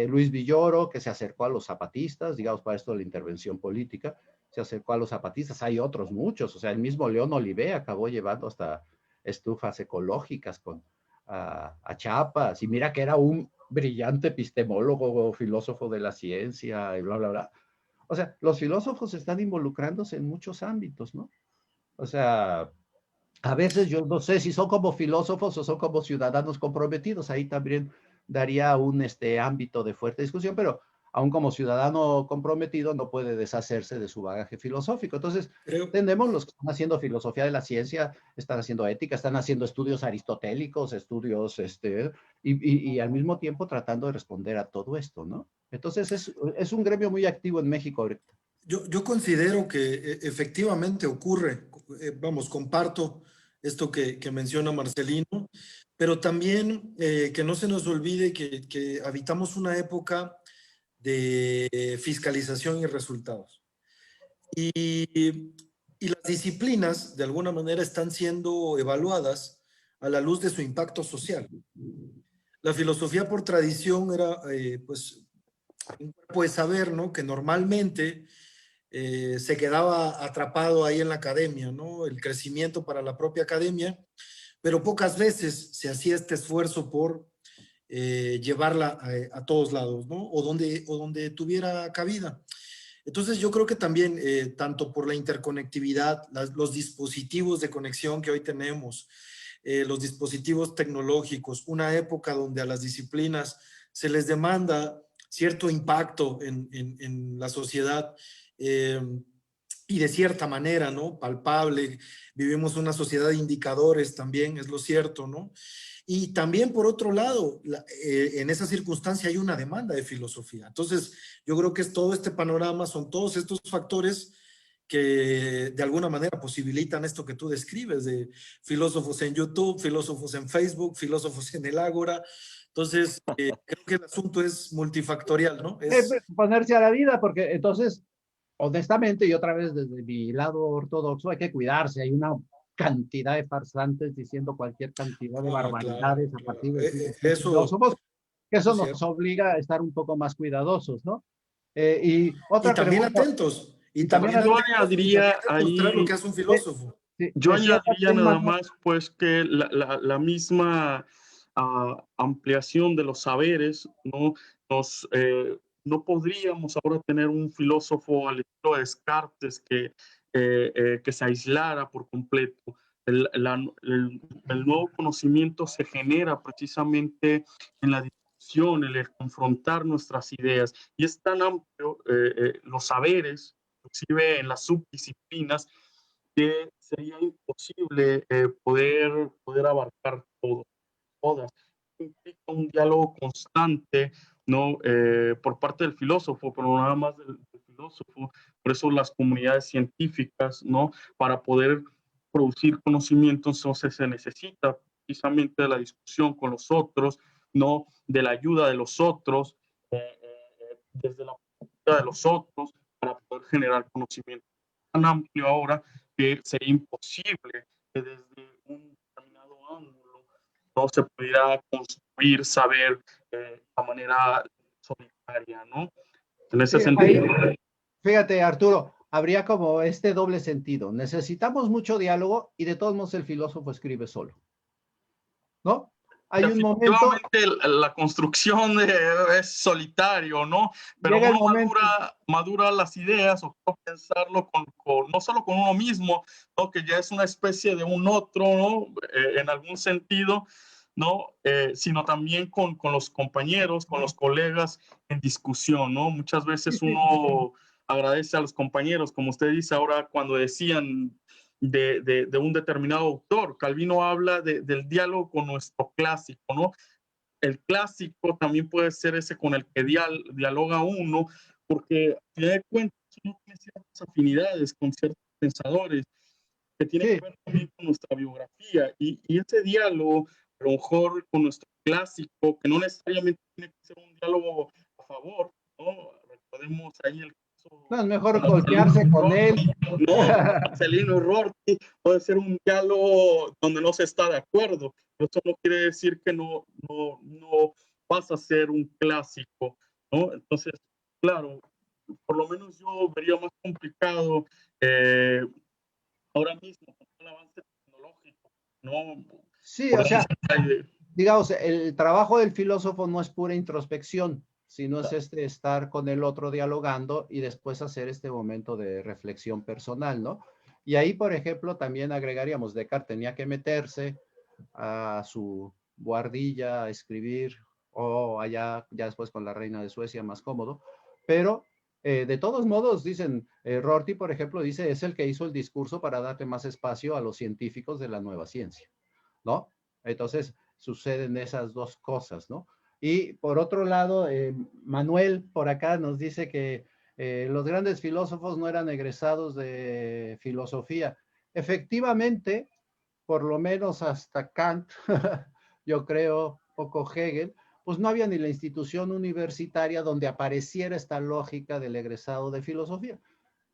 Luis Villoro, que se acercó a los zapatistas, digamos, para esto de la intervención política, se acercó a los zapatistas, hay otros muchos, o sea, el mismo León Olivé acabó llevando hasta estufas ecológicas a Chiapas, y mira que era un brillante epistemólogo, filósofo de la ciencia, y bla, bla, bla. O sea, los filósofos están involucrándose en muchos ámbitos, ¿no? O sea, a veces yo no sé si son como filósofos o son como ciudadanos comprometidos, ahí también daría un ámbito de fuerte discusión, pero aún como ciudadano comprometido no puede deshacerse de su bagaje filosófico. Entonces, tenemos los que están haciendo filosofía de la ciencia, están haciendo ética, están haciendo estudios aristotélicos, estudios, y al mismo tiempo tratando de responder a todo esto, ¿no? Entonces, es un gremio muy activo en México ahorita. Yo considero que efectivamente ocurre, vamos, comparto esto que menciona Marcelino, pero también que no se nos olvide que habitamos una época de fiscalización y resultados. Y las disciplinas, de alguna manera, están siendo evaluadas a la luz de su impacto social. La filosofía por tradición era, pues, un cuerpo de saber, ¿no? Que normalmente se quedaba atrapado ahí en la academia, ¿no? El crecimiento para la propia academia, pero pocas veces se hacía este esfuerzo por llevarla a todos lados, ¿no? O donde tuviera cabida. Entonces yo creo que también, tanto por la interconectividad, los dispositivos de conexión que hoy tenemos, los dispositivos tecnológicos, una época donde a las disciplinas se les demanda cierto impacto en la sociedad, y de cierta manera, ¿no? Palpable. Vivimos una sociedad de indicadores también, es lo cierto, ¿no? Y también, por otro lado, en esa circunstancia hay una demanda de filosofía. Entonces, yo creo que es todo este panorama, son todos estos factores que de alguna manera posibilitan esto que tú describes, de filósofos en YouTube, filósofos en Facebook, filósofos en el Ágora, Entonces, creo que el asunto es multifactorial, ¿no? Es, Ponerse a la vida, porque entonces, honestamente, y otra vez desde mi lado ortodoxo, hay que cuidarse. Hay una cantidad de farsantes diciendo cualquier cantidad de claro, barbaridades a claro. partir de Eso filósofos, que eso es nos cierto. obliga a estar un poco más cuidadosos, ¿no? Y Y otra también pregunta, atentos, y y también, también Yo atentos, y también añadiría demostrar lo que ahí, hace un filósofo. sí, yo decía añadiría Martín nada Magno, más pues que la misma ampliación de los saberes, ¿no? Nos, no podríamos ahora tener un filósofo al estilo de Descartes que se aislara por completo. El nuevo conocimiento se genera precisamente en la discusión, en el confrontar nuestras ideas, y es tan amplio los saberes, inclusive en las subdisciplinas, que sería imposible poder abarcar todas. Implica un diálogo constante, ¿no? Por parte del filósofo, pero nada más del filósofo. Por eso las comunidades científicas, ¿no? Para poder producir conocimiento, entonces se necesita precisamente de la discusión con los otros, ¿no? De la ayuda de los otros, desde la perspectiva de los otros, para poder generar conocimiento tan amplio ahora que sería imposible que desde un determinado ángulo no se pudiera construir saber de manera solitaria, ¿no? En ese sí, sentido. ahí, fíjate, Arturo, habría como este doble sentido. Necesitamos mucho diálogo y de todos modos el filósofo escribe solo, ¿no? Hay un momento, Definitivamente la construcción es solitario, ¿no? Pero llega el uno momento, madura las ideas o pensarlo no solo con uno mismo, ¿no? Que ya es una especie de un otro, ¿no? En algún sentido, ¿no? Sino también con los compañeros, con los colegas en discusión, ¿no? Muchas sí, veces sí, uno agradece a los compañeros, como usted dice ahora, cuando decían de un determinado autor. Calvino habla del diálogo con nuestro clásico, ¿no? El clásico también puede ser ese con el que dialoga uno, porque a fin de cuentas uno tiene ciertas afinidades con ciertos pensadores que tienen que sí, ver también con nuestra biografía y ese diálogo, a lo mejor con nuestro clásico, que no necesariamente tiene que ser un diálogo a favor, ¿no? Recordemos ahí el caso no, es de mejor Marcelino golpearse con él. Rorty, no, Marcelino Rorty puede ser un diálogo donde no se está de acuerdo, pero eso no quiere decir que no pasa a ser un clásico, ¿no? Entonces, claro, por lo menos yo vería más complicado ahora mismo con el avance tecnológico, ¿no? Sí, o Podemos sea, digamos, el trabajo del filósofo no es pura introspección, sino es este estar con el otro dialogando y después hacer este momento de reflexión personal, ¿no? Y ahí, por ejemplo, también agregaríamos, Descartes tenía que meterse a su guardilla a escribir, o allá, ya después con la reina de Suecia, más cómodo, pero de todos modos, dicen, Rorty, por ejemplo, dice, es el que hizo el discurso para darle más espacio a los científicos de la nueva ciencia, ¿no? Entonces, suceden esas dos cosas, ¿no? Y por otro lado, Manuel por acá nos dice que los grandes filósofos no eran egresados de filosofía. Efectivamente, por lo menos hasta Kant, yo creo, poco Hegel, pues no había ni la institución universitaria donde apareciera esta lógica del egresado de filosofía,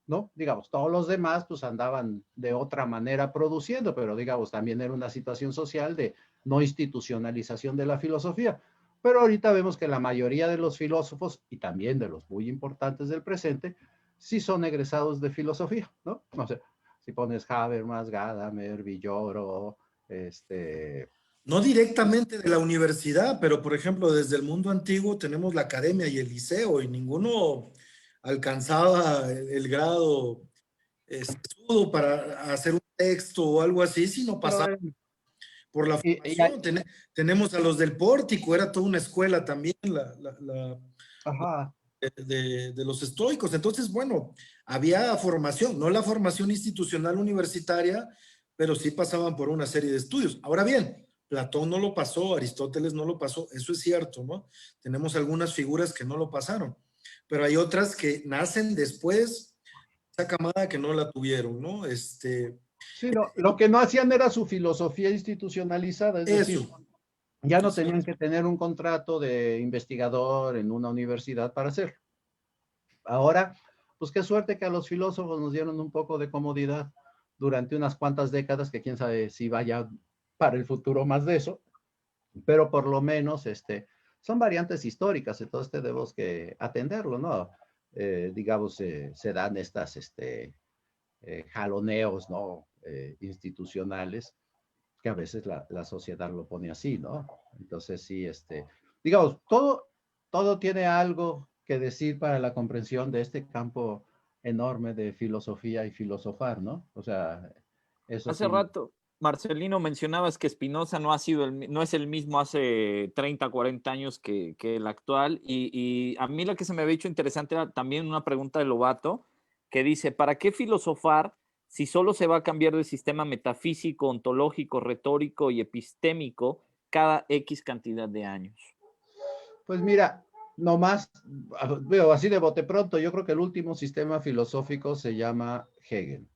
¿no? Digamos, todos los demás pues andaban de otra manera produciendo, pero digamos, también era una situación social de no institucionalización de la filosofía. Pero ahorita vemos que la mayoría de los filósofos, y también de los muy importantes del presente, sí son egresados de filosofía, ¿no? No sé, si pones Habermas, Gadamer, Villoro, no directamente de la universidad, pero por ejemplo, desde el mundo antiguo tenemos la academia y el liceo, y ninguno alcanzaba el grado estudo para hacer un texto o algo así, sino pero, pasaba por la y, y, formación. Tenemos a los del Pórtico, era toda una escuela también, ajá, de los estoicos. Entonces, bueno, había formación, no la formación institucional universitaria, pero sí pasaban por una serie de estudios. Ahora bien, Platón no lo pasó, Aristóteles no lo pasó, eso es cierto, ¿no? Tenemos algunas figuras que no lo pasaron, pero hay otras que nacen después, esa camada que no la tuvieron, ¿no? sí, lo que no hacían era su filosofía institucionalizada, es decir, Eso, Ya no tenían que tener un contrato de investigador en una universidad para hacerlo. Ahora, pues qué suerte que a los filósofos nos dieron un poco de comodidad durante unas cuantas décadas, que quién sabe si vaya para el futuro más de eso, pero por lo menos son variantes históricas, entonces tenemos que atenderlo, ¿no? Digamos, se dan estas jaloneos, ¿no? Institucionales, que a veces la sociedad lo pone así, ¿no? Entonces sí, digamos, todo tiene algo que decir para la comprensión de este campo enorme de filosofía y filosofar, ¿no? O sea, eso Hace sí. rato, Marcelino, mencionabas que Spinoza no ha sido no es el mismo hace 30, 40 años que el actual. Y a mí lo que se me había hecho interesante era también una pregunta de Lobato, que dice, ¿para qué filosofar si solo se va a cambiar de sistema metafísico, ontológico, retórico y epistémico cada X cantidad de años? Pues mira, nomás, veo así de bote pronto, yo creo que el último sistema filosófico se llama Hegel.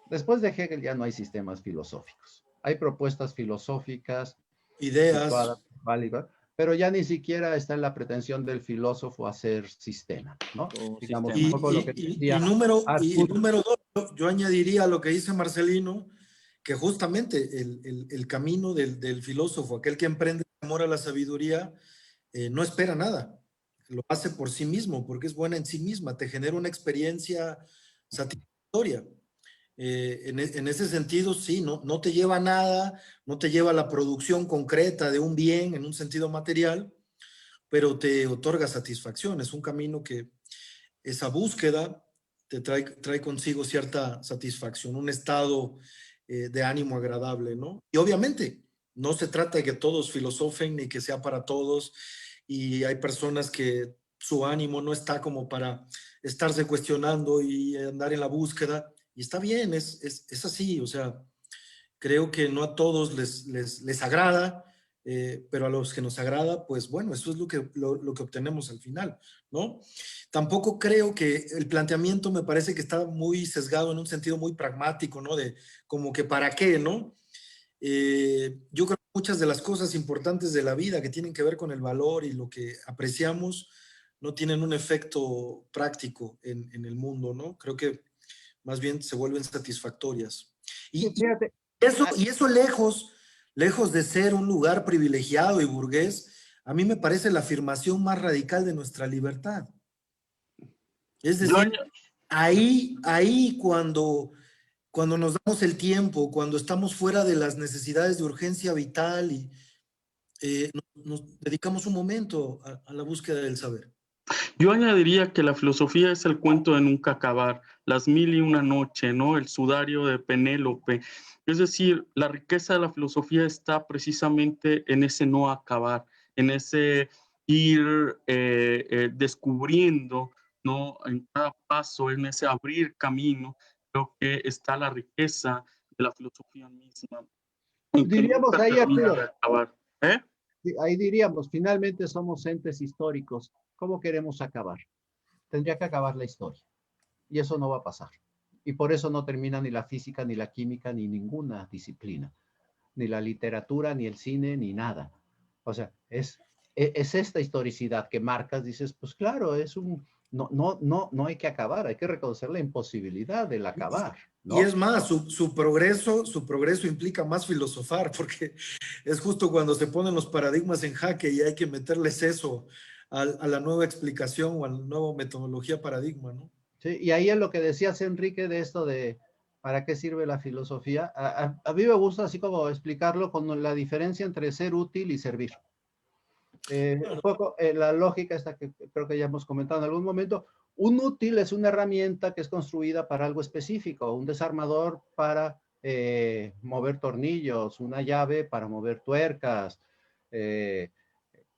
Después de Hegel ya no hay sistemas filosóficos. Hay propuestas filosóficas Ideas. situadas, válidas, pero ya ni siquiera está en la pretensión del filósofo hacer sistema, ¿no? O Digamos, un sistema. poco lo que decía Y Arthur. número dos, yo añadiría a lo que dice Marcelino, que justamente el camino del filósofo, aquel que emprende el amor a la sabiduría, no espera nada, lo hace por sí mismo, porque es buena en sí misma, te genera una experiencia satisfactoria. En ese sentido, sí, no te lleva a nada, no te lleva a la producción concreta de un bien en un sentido material, pero te otorga satisfacción. Es un camino que esa búsqueda te trae consigo cierta satisfacción, un estado de ánimo agradable, ¿no? Y obviamente, no se trata de que todos filosofen ni que sea para todos, y hay personas que su ánimo no está como para estarse cuestionando y andar en la búsqueda, y está bien, es así, o sea, creo que no a todos les agrada, pero a los que nos agrada, pues bueno, eso es lo que obtenemos al final, ¿no? Tampoco creo que el planteamiento me parece que está muy sesgado en un sentido muy pragmático, ¿no? De como que para qué, ¿no? Yo creo que muchas de las cosas importantes de la vida que tienen que ver con el valor y lo que apreciamos no tienen un efecto práctico en el mundo, ¿no? Creo que más bien se vuelven satisfactorias. Sí, Y, fíjate, y eso lejos de ser un lugar privilegiado y burgués, a mí me parece la afirmación más radical de nuestra libertad. Es Yo, decir, ahí cuando nos damos el tiempo, cuando estamos fuera de las necesidades de urgencia vital y nos dedicamos un momento a la búsqueda del saber. Yo añadiría que la filosofía es el cuento de nunca acabar, las mil y una noche, ¿no? El sudario de Penélope. Es decir, la riqueza de la filosofía está precisamente en ese no acabar, en ese ir descubriendo, ¿no? En cada paso, en ese abrir camino, creo que está la riqueza de la filosofía misma, en que diríamos nunca ahí, termina de Arturo, acabar. ¿Eh? ahí diríamos, finalmente somos entes históricos. ¿Cómo queremos acabar? Tendría que acabar la historia. Y eso no va a pasar. Y por eso no termina ni la física, ni la química, ni ninguna disciplina. Ni la literatura, ni el cine, ni nada. O sea, es esta historicidad que marcas, dices, pues claro, no hay que acabar, hay que reconocer la imposibilidad del acabar, Y ¿no? es más, su progreso implica más filosofar, porque es justo cuando se ponen los paradigmas en jaque y hay que meterles eso a la nueva explicación o a la nueva metodología paradigma, ¿no? Sí, y ahí es lo que decías, Enrique, de esto de ¿para qué sirve la filosofía? A mí me gusta así como explicarlo con la diferencia entre ser útil y servir. Un poco la lógica esta que creo que ya hemos comentado en algún momento. Un útil es una herramienta que es construida para algo específico, un desarmador para mover tornillos, una llave para mover tuercas, eh,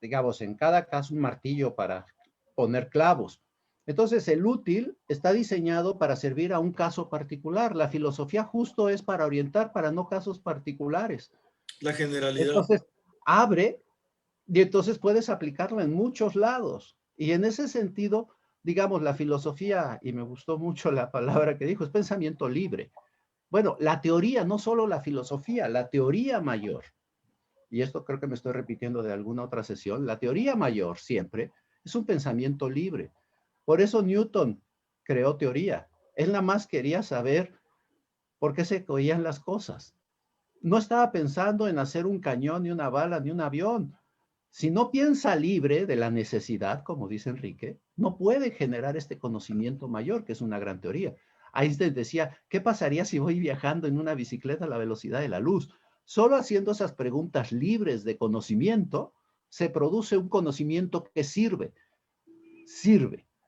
digamos, en cada caso un martillo para poner clavos. Entonces, el útil está diseñado para servir a un caso particular. La filosofía justo es para orientar para no casos particulares. La generalidad. Entonces, abre y entonces puedes aplicarlo en muchos lados. Y en ese sentido, digamos, la filosofía, y me gustó mucho la palabra que dijo, es pensamiento libre. Bueno, la teoría, no solo la filosofía, la teoría mayor. y esto creo que me estoy repitiendo de alguna otra sesión, la teoría mayor siempre es un pensamiento libre. Por eso Newton creó teoría. Él nada más quería saber por qué se oían las cosas. No estaba pensando en hacer un cañón, ni una bala, ni un avión. Si no piensa libre de la necesidad, como dice Enrique, no puede generar este conocimiento mayor, que es una gran teoría. Einstein decía, ¿qué pasaría si voy viajando en una bicicleta a la velocidad de la luz? Solo haciendo esas preguntas libres de conocimiento, se produce un conocimiento que sirve,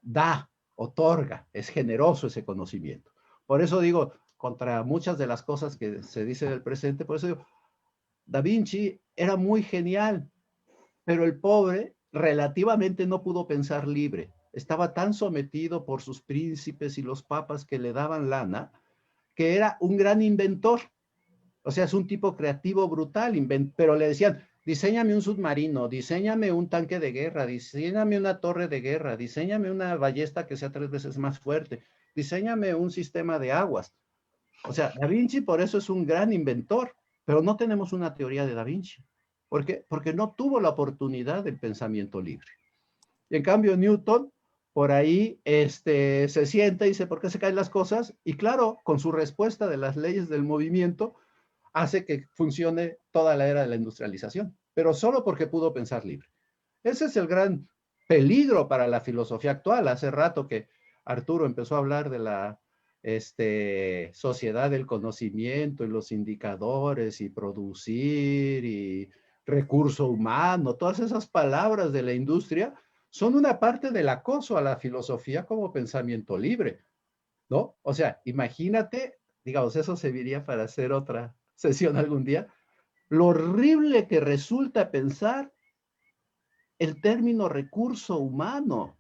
da, otorga, es generoso ese conocimiento. Por eso digo, contra muchas de las cosas que se dice del presente, por eso digo, Da Vinci era muy genial, pero el pobre relativamente no pudo pensar libre. Estaba tan sometido por sus príncipes y los papas que le daban lana, que era un gran inventor. O sea, es un tipo creativo brutal, pero le decían, diséñame un submarino, diséñame un tanque de guerra, diséñame una torre de guerra, diséñame una ballesta que sea 3 veces más fuerte, diséñame un sistema de aguas. O sea, Da Vinci por eso es un gran inventor, pero no tenemos una teoría de Da Vinci. ¿Por qué? Porque no tuvo la oportunidad del pensamiento libre. Y en cambio Newton, por ahí se sienta y dice, ¿por qué se caen las cosas? Y claro, con su respuesta de las leyes del movimiento, hace que funcione toda la era de la industrialización, pero solo porque pudo pensar libre. Ese es el gran peligro para la filosofía actual. Hace rato que Arturo empezó a hablar de la sociedad del conocimiento y los indicadores y producir y recurso humano, todas esas palabras de la industria son una parte del acoso a la filosofía como pensamiento libre, ¿no? O sea, imagínate, digamos, eso serviría para hacer otra sesión algún día, lo horrible que resulta pensar el término recurso humano,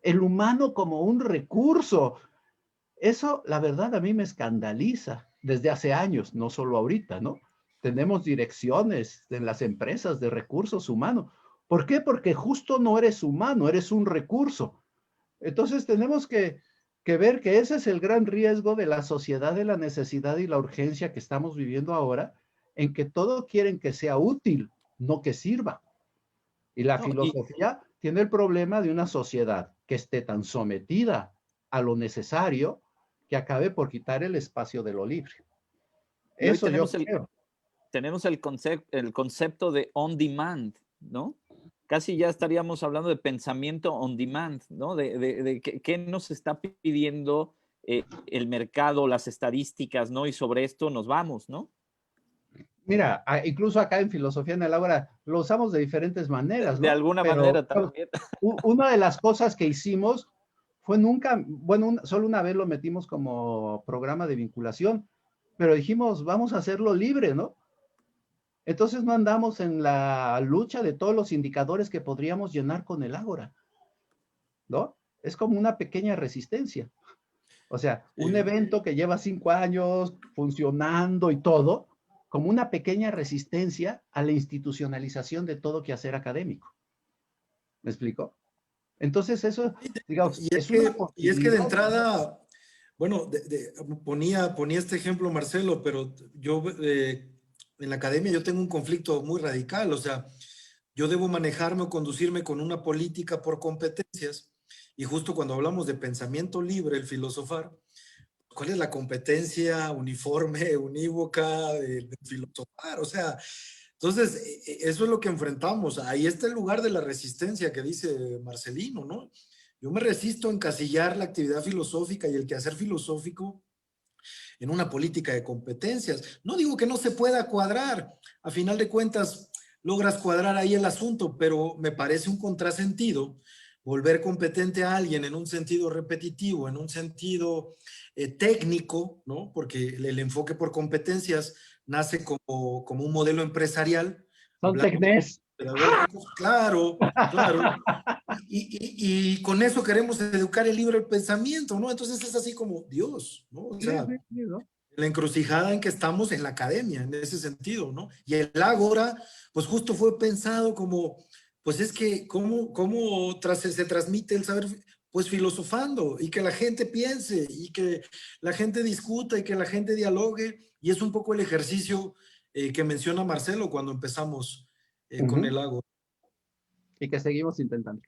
el humano como un recurso. Eso, la verdad, a mí me escandaliza desde hace años, no solo ahorita, ¿no? Tenemos direcciones en las empresas de recursos humanos. ¿Por qué? Porque justo no eres humano, eres un recurso. Entonces tenemos que ver que ese es el gran riesgo de la sociedad de la necesidad y la urgencia que estamos viviendo ahora, en que todo quieren que sea útil, no que sirva. Y la No, filosofía tiene el problema de una sociedad que esté tan sometida a lo necesario que acabe por quitar el espacio de lo libre. y hoy Eso yo creo. tenemos el concepto de on demand, ¿no? Casi ya estaríamos hablando de pensamiento on demand, ¿no? De qué nos está pidiendo el mercado, las estadísticas, ¿no? Y sobre esto nos vamos, ¿no? Mira, incluso acá en Filosofía en el Ágora lo usamos de diferentes maneras, De ¿no? alguna Pero manera también. una de las cosas que hicimos fue nunca, bueno, solo una vez lo metimos como programa de vinculación, pero dijimos, vamos a hacerlo libre, ¿no? Entonces no andamos en la lucha de todos los indicadores que podríamos llenar con el Ágora, ¿no? Es como una pequeña resistencia. O sea, un evento que lleva 5 años funcionando y todo, como una pequeña resistencia a la institucionalización de todo quehacer académico. ¿Me explico? Entonces eso, digamos, es una Y es que de posibilidad. entrada, bueno, ponía este ejemplo Marcelo, pero yo en la academia yo tengo un conflicto muy radical, o sea, yo debo manejarme o conducirme con una política por competencias, y justo cuando hablamos de pensamiento libre, el filosofar, ¿cuál es la competencia uniforme, unívoca de filosofar? O sea, entonces, eso es lo que enfrentamos. Ahí está el lugar de la resistencia que dice Marcelino, ¿no? Yo me resisto a encasillar la actividad filosófica y el quehacer filosófico en una política de competencias. No digo que no se pueda cuadrar. A final de cuentas, logras cuadrar ahí el asunto, pero me parece un contrasentido volver competente a alguien en un sentido repetitivo, en un sentido técnico, ¿no? Porque el enfoque por competencias nace como un modelo empresarial. Son tecnés. Pedagógicos, claro, claro. Y con eso queremos educar el libre pensamiento, ¿no? Entonces es así como Dios, ¿no? O sea, Sí, ¿no? la encrucijada en que estamos en la academia, en ese sentido, ¿no? Y el ágora, pues justo fue pensado como, pues es que, ¿cómo se transmite el saber? Pues filosofando, y que la gente piense, y que la gente discuta, y que la gente dialogue, y es un poco el ejercicio que menciona Marcelo cuando empezamos con el ágora. Y que seguimos intentando.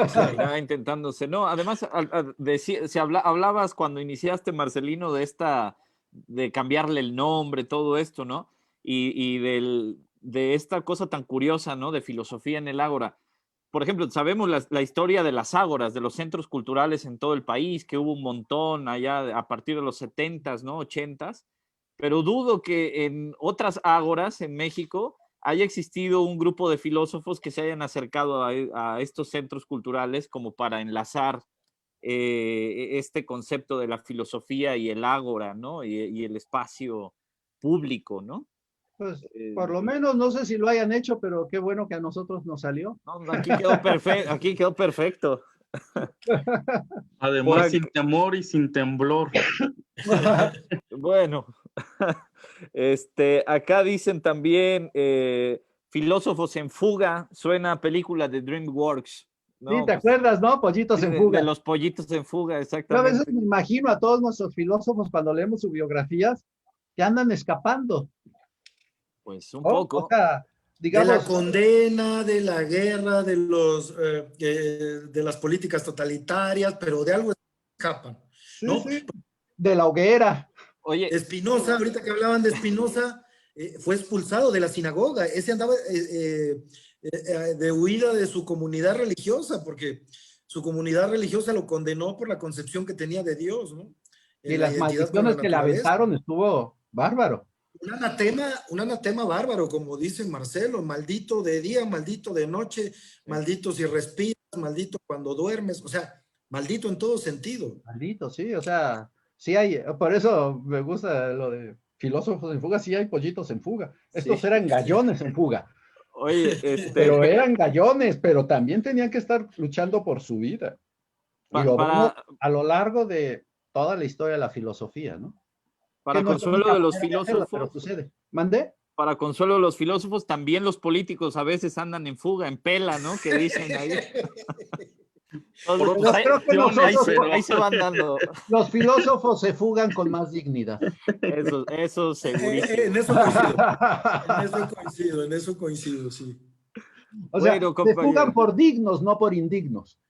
Seguirá intentándose. No, además, hablabas cuando iniciaste, Marcelino, de cambiarle el nombre, todo esto, ¿no? Y de esta cosa tan curiosa, ¿no? De filosofía en el ágora. Por ejemplo, sabemos la historia de las ágoras, de los centros culturales en todo el país, que hubo un montón allá a partir de los 70s, ¿no? 80s, pero dudo que en otras ágoras en México haya existido un grupo de filósofos que se hayan acercado a estos centros culturales como para enlazar este concepto de la filosofía y el ágora, ¿no? Y el espacio público, ¿no? Pues por lo menos no sé si lo hayan hecho, pero qué bueno que a nosotros nos salió. No, aquí quedó perfecto, aquí quedó perfecto. Además, sin temor y sin temblor. Bueno, acá dicen también filósofos en fuga, suena a película de DreamWorks. ¿No? Sí, ¿te acuerdas, no? Pollitos en fuga. De los pollitos en fuga, Yo a exactamente. veces me imagino a todos nuestros filósofos cuando leemos sus biografías que andan escapando. Pues un poco. O sea, digamos, de la condena, de la guerra, de las políticas totalitarias, pero de algo escapan, ¿no? Sí, de la hoguera. Oye, Spinoza, ahorita que hablaban de Spinoza, fue expulsado de la sinagoga. Ese andaba de huida de su comunidad religiosa, porque su comunidad religiosa lo condenó por la concepción que tenía de Dios, ¿no? Y La las identidad con la maldiciones que le naturaleza. aventaron estuvo bárbaro. Un anatema bárbaro, como dice Marcelo, maldito de día, maldito de noche, maldito si respiras, maldito cuando duermes, o sea, maldito en todo sentido. Maldito, sí, o sea, sí hay, por eso me gusta lo de filósofos en fuga, sí hay pollitos en fuga. Estos eran gallones en fuga. Oye, Pero eran gallones, pero también tenían que estar luchando por su vida. Y lo vemos a lo largo de toda la historia de la filosofía, ¿no? Para consuelo de los filósofos, pero sucede. ¿Mande? Para consuelo de los filósofos, también los políticos a veces andan en fuga, en pela, ¿no? Que dicen ahí. Entonces, creo que nosotros, ahí se van dando. Los filósofos se fugan con más dignidad. Eso segurísimo. En eso coincido, sí. O sea, se fugan por dignos, no por indignos.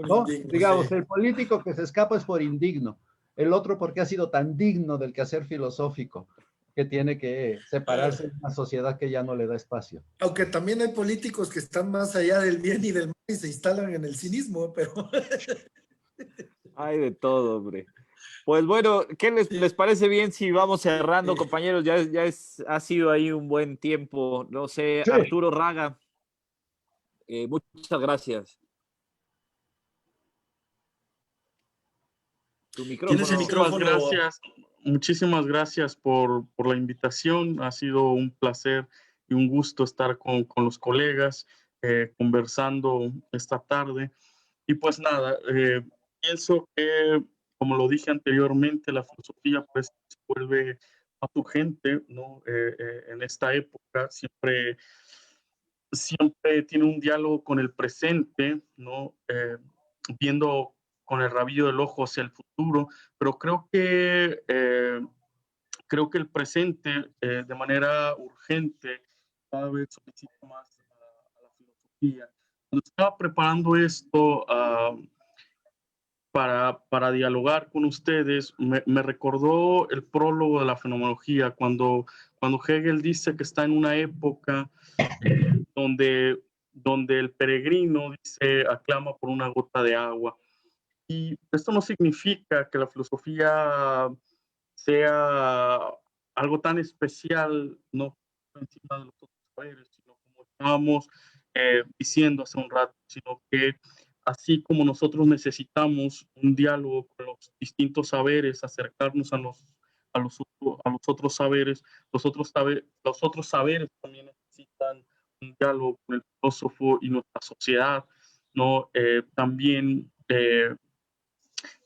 ¿No? Digamos, sí. El político que se escapa es por indigno. El otro porque ha sido tan digno del quehacer filosófico que tiene que separarse de una sociedad que ya no le da espacio. Aunque también hay políticos que están más allá del bien y del mal y se instalan en el cinismo, pero... Hay de todo, hombre. Pues bueno, ¿qué les parece bien si vamos cerrando, compañeros? Ha sido ahí un buen tiempo. No sé, sí. Arturo Raga, muchas gracias. Tu micrófono. ¿Tienes el micrófono? Muchísimas gracias por la invitación. Ha sido un placer y un gusto estar con los colegas conversando esta tarde. Y pues nada, pienso que, como lo dije anteriormente, la filosofía pues se vuelve más urgente, ¿no? En esta época siempre tiene un diálogo con el presente, ¿no? Viendo con el rabillo del ojo hacia el futuro, pero creo que el presente de manera urgente cada vez solicita más a la filosofía. Cuando estaba preparando esto para dialogar con ustedes, me recordó el prólogo de la fenomenología, cuando Hegel dice que está en una época donde el peregrino dice, aclama por una gota de agua. Y esto no significa que la filosofía sea algo tan especial, no encima de los otros saberes, sino como estábamos diciendo hace un rato, sino que así como nosotros necesitamos un diálogo con los distintos saberes, acercarnos a los otros saberes, los otros saberes también necesitan un diálogo con el filósofo y nuestra sociedad, ¿no? También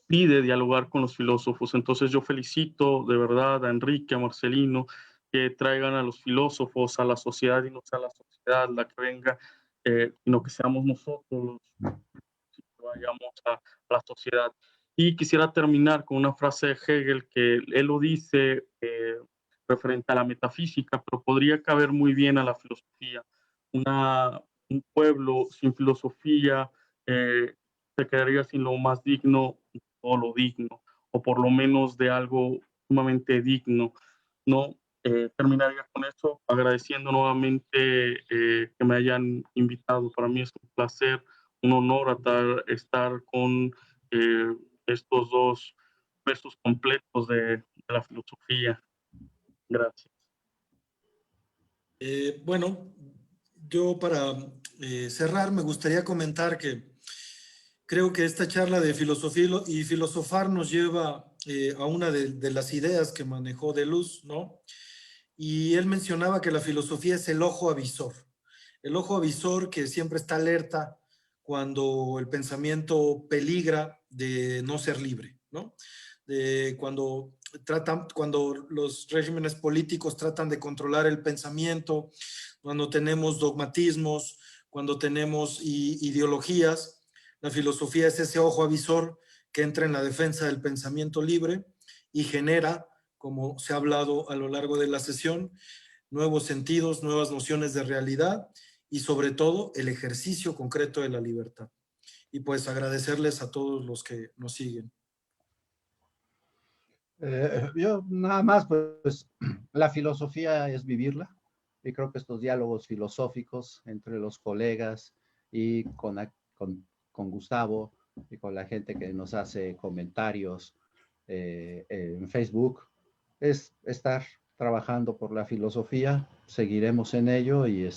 pide dialogar con los filósofos. Entonces yo felicito de verdad a Enrique, a Marcelino, que traigan a los filósofos a la sociedad y no sea la sociedad la que venga, sino que seamos nosotros los que vayamos a la sociedad. Y quisiera terminar con una frase de Hegel que él lo dice referente a la metafísica, pero podría caber muy bien a la filosofía. Un pueblo sin filosofía se quedaría sin lo más digno, o lo digno, o por lo menos de algo sumamente digno, ¿no? Terminaría con eso, agradeciendo nuevamente que me hayan invitado. Para mí es un placer, un honor estar con estos dos versos completos de la filosofía. Gracias. Bueno, yo para cerrar me gustaría comentar que creo que esta charla de filosofía y filosofar nos lleva a una de las ideas que manejó Deleuze, ¿no? Y él mencionaba que la filosofía es el ojo avisor. El ojo avisor que siempre está alerta cuando el pensamiento peligra de no ser libre, ¿no? Cuando los regímenes políticos tratan de controlar el pensamiento, cuando tenemos dogmatismos, cuando tenemos ideologías, la filosofía es ese ojo avisor que entra en la defensa del pensamiento libre y genera, como se ha hablado a lo largo de la sesión, nuevos sentidos, nuevas nociones de realidad y sobre todo el ejercicio concreto de la libertad. Y pues agradecerles a todos los que nos siguen. Yo nada más, pues la filosofía es vivirla y creo que estos diálogos filosóficos entre los colegas y con Gustavo y con la gente que nos hace comentarios en Facebook es estar trabajando por la filosofía, seguiremos en ello y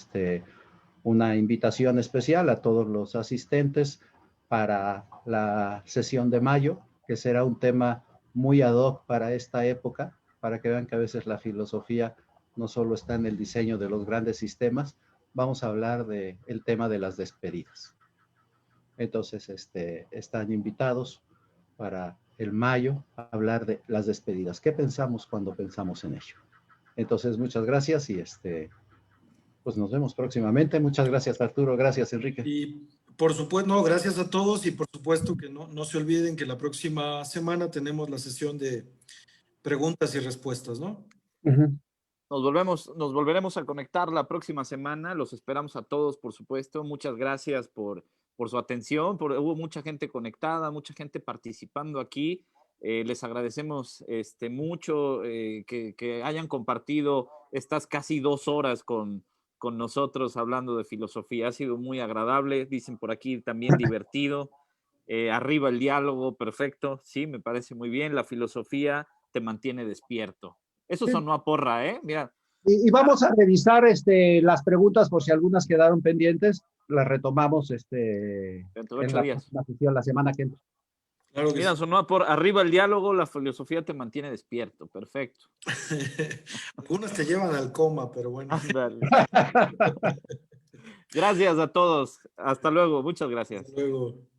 una invitación especial a todos los asistentes para la sesión de mayo, que será un tema muy ad hoc para esta época, para que vean que a veces la filosofía no solo está en el diseño de los grandes sistemas, vamos a hablar del tema de las despedidas. Entonces, están invitados para el mayo a hablar de las despedidas. ¿Qué pensamos cuando pensamos en ello? Entonces, muchas gracias y pues nos vemos próximamente. Muchas gracias, Arturo. Gracias, Enrique. Y por supuesto, no, gracias a todos y por supuesto que no se olviden que la próxima semana tenemos la sesión de preguntas y respuestas, ¿no? Uh-huh. Nos volveremos a conectar la próxima semana. Los esperamos a todos, por supuesto. Muchas gracias por su atención. Hubo mucha gente conectada, mucha gente participando aquí. Les agradecemos mucho que hayan compartido estas casi 2 horas con nosotros hablando de filosofía. Ha sido muy agradable, dicen por aquí, también divertido. Arriba el diálogo, perfecto. Sí, me parece muy bien. La filosofía te mantiene despierto. Eso sonó a porra, ¿eh? Mira. Y vamos a revisar las preguntas por si algunas quedaron pendientes. Las retomamos dentro de 8 en la días. próxima sesión, la semana que entra. Claro que Mira, sí. sonó por arriba el diálogo, la filosofía te mantiene despierto. Perfecto. Algunas te llevan al coma, pero bueno. Ándale. Gracias a todos. Hasta luego. Muchas gracias. Hasta luego.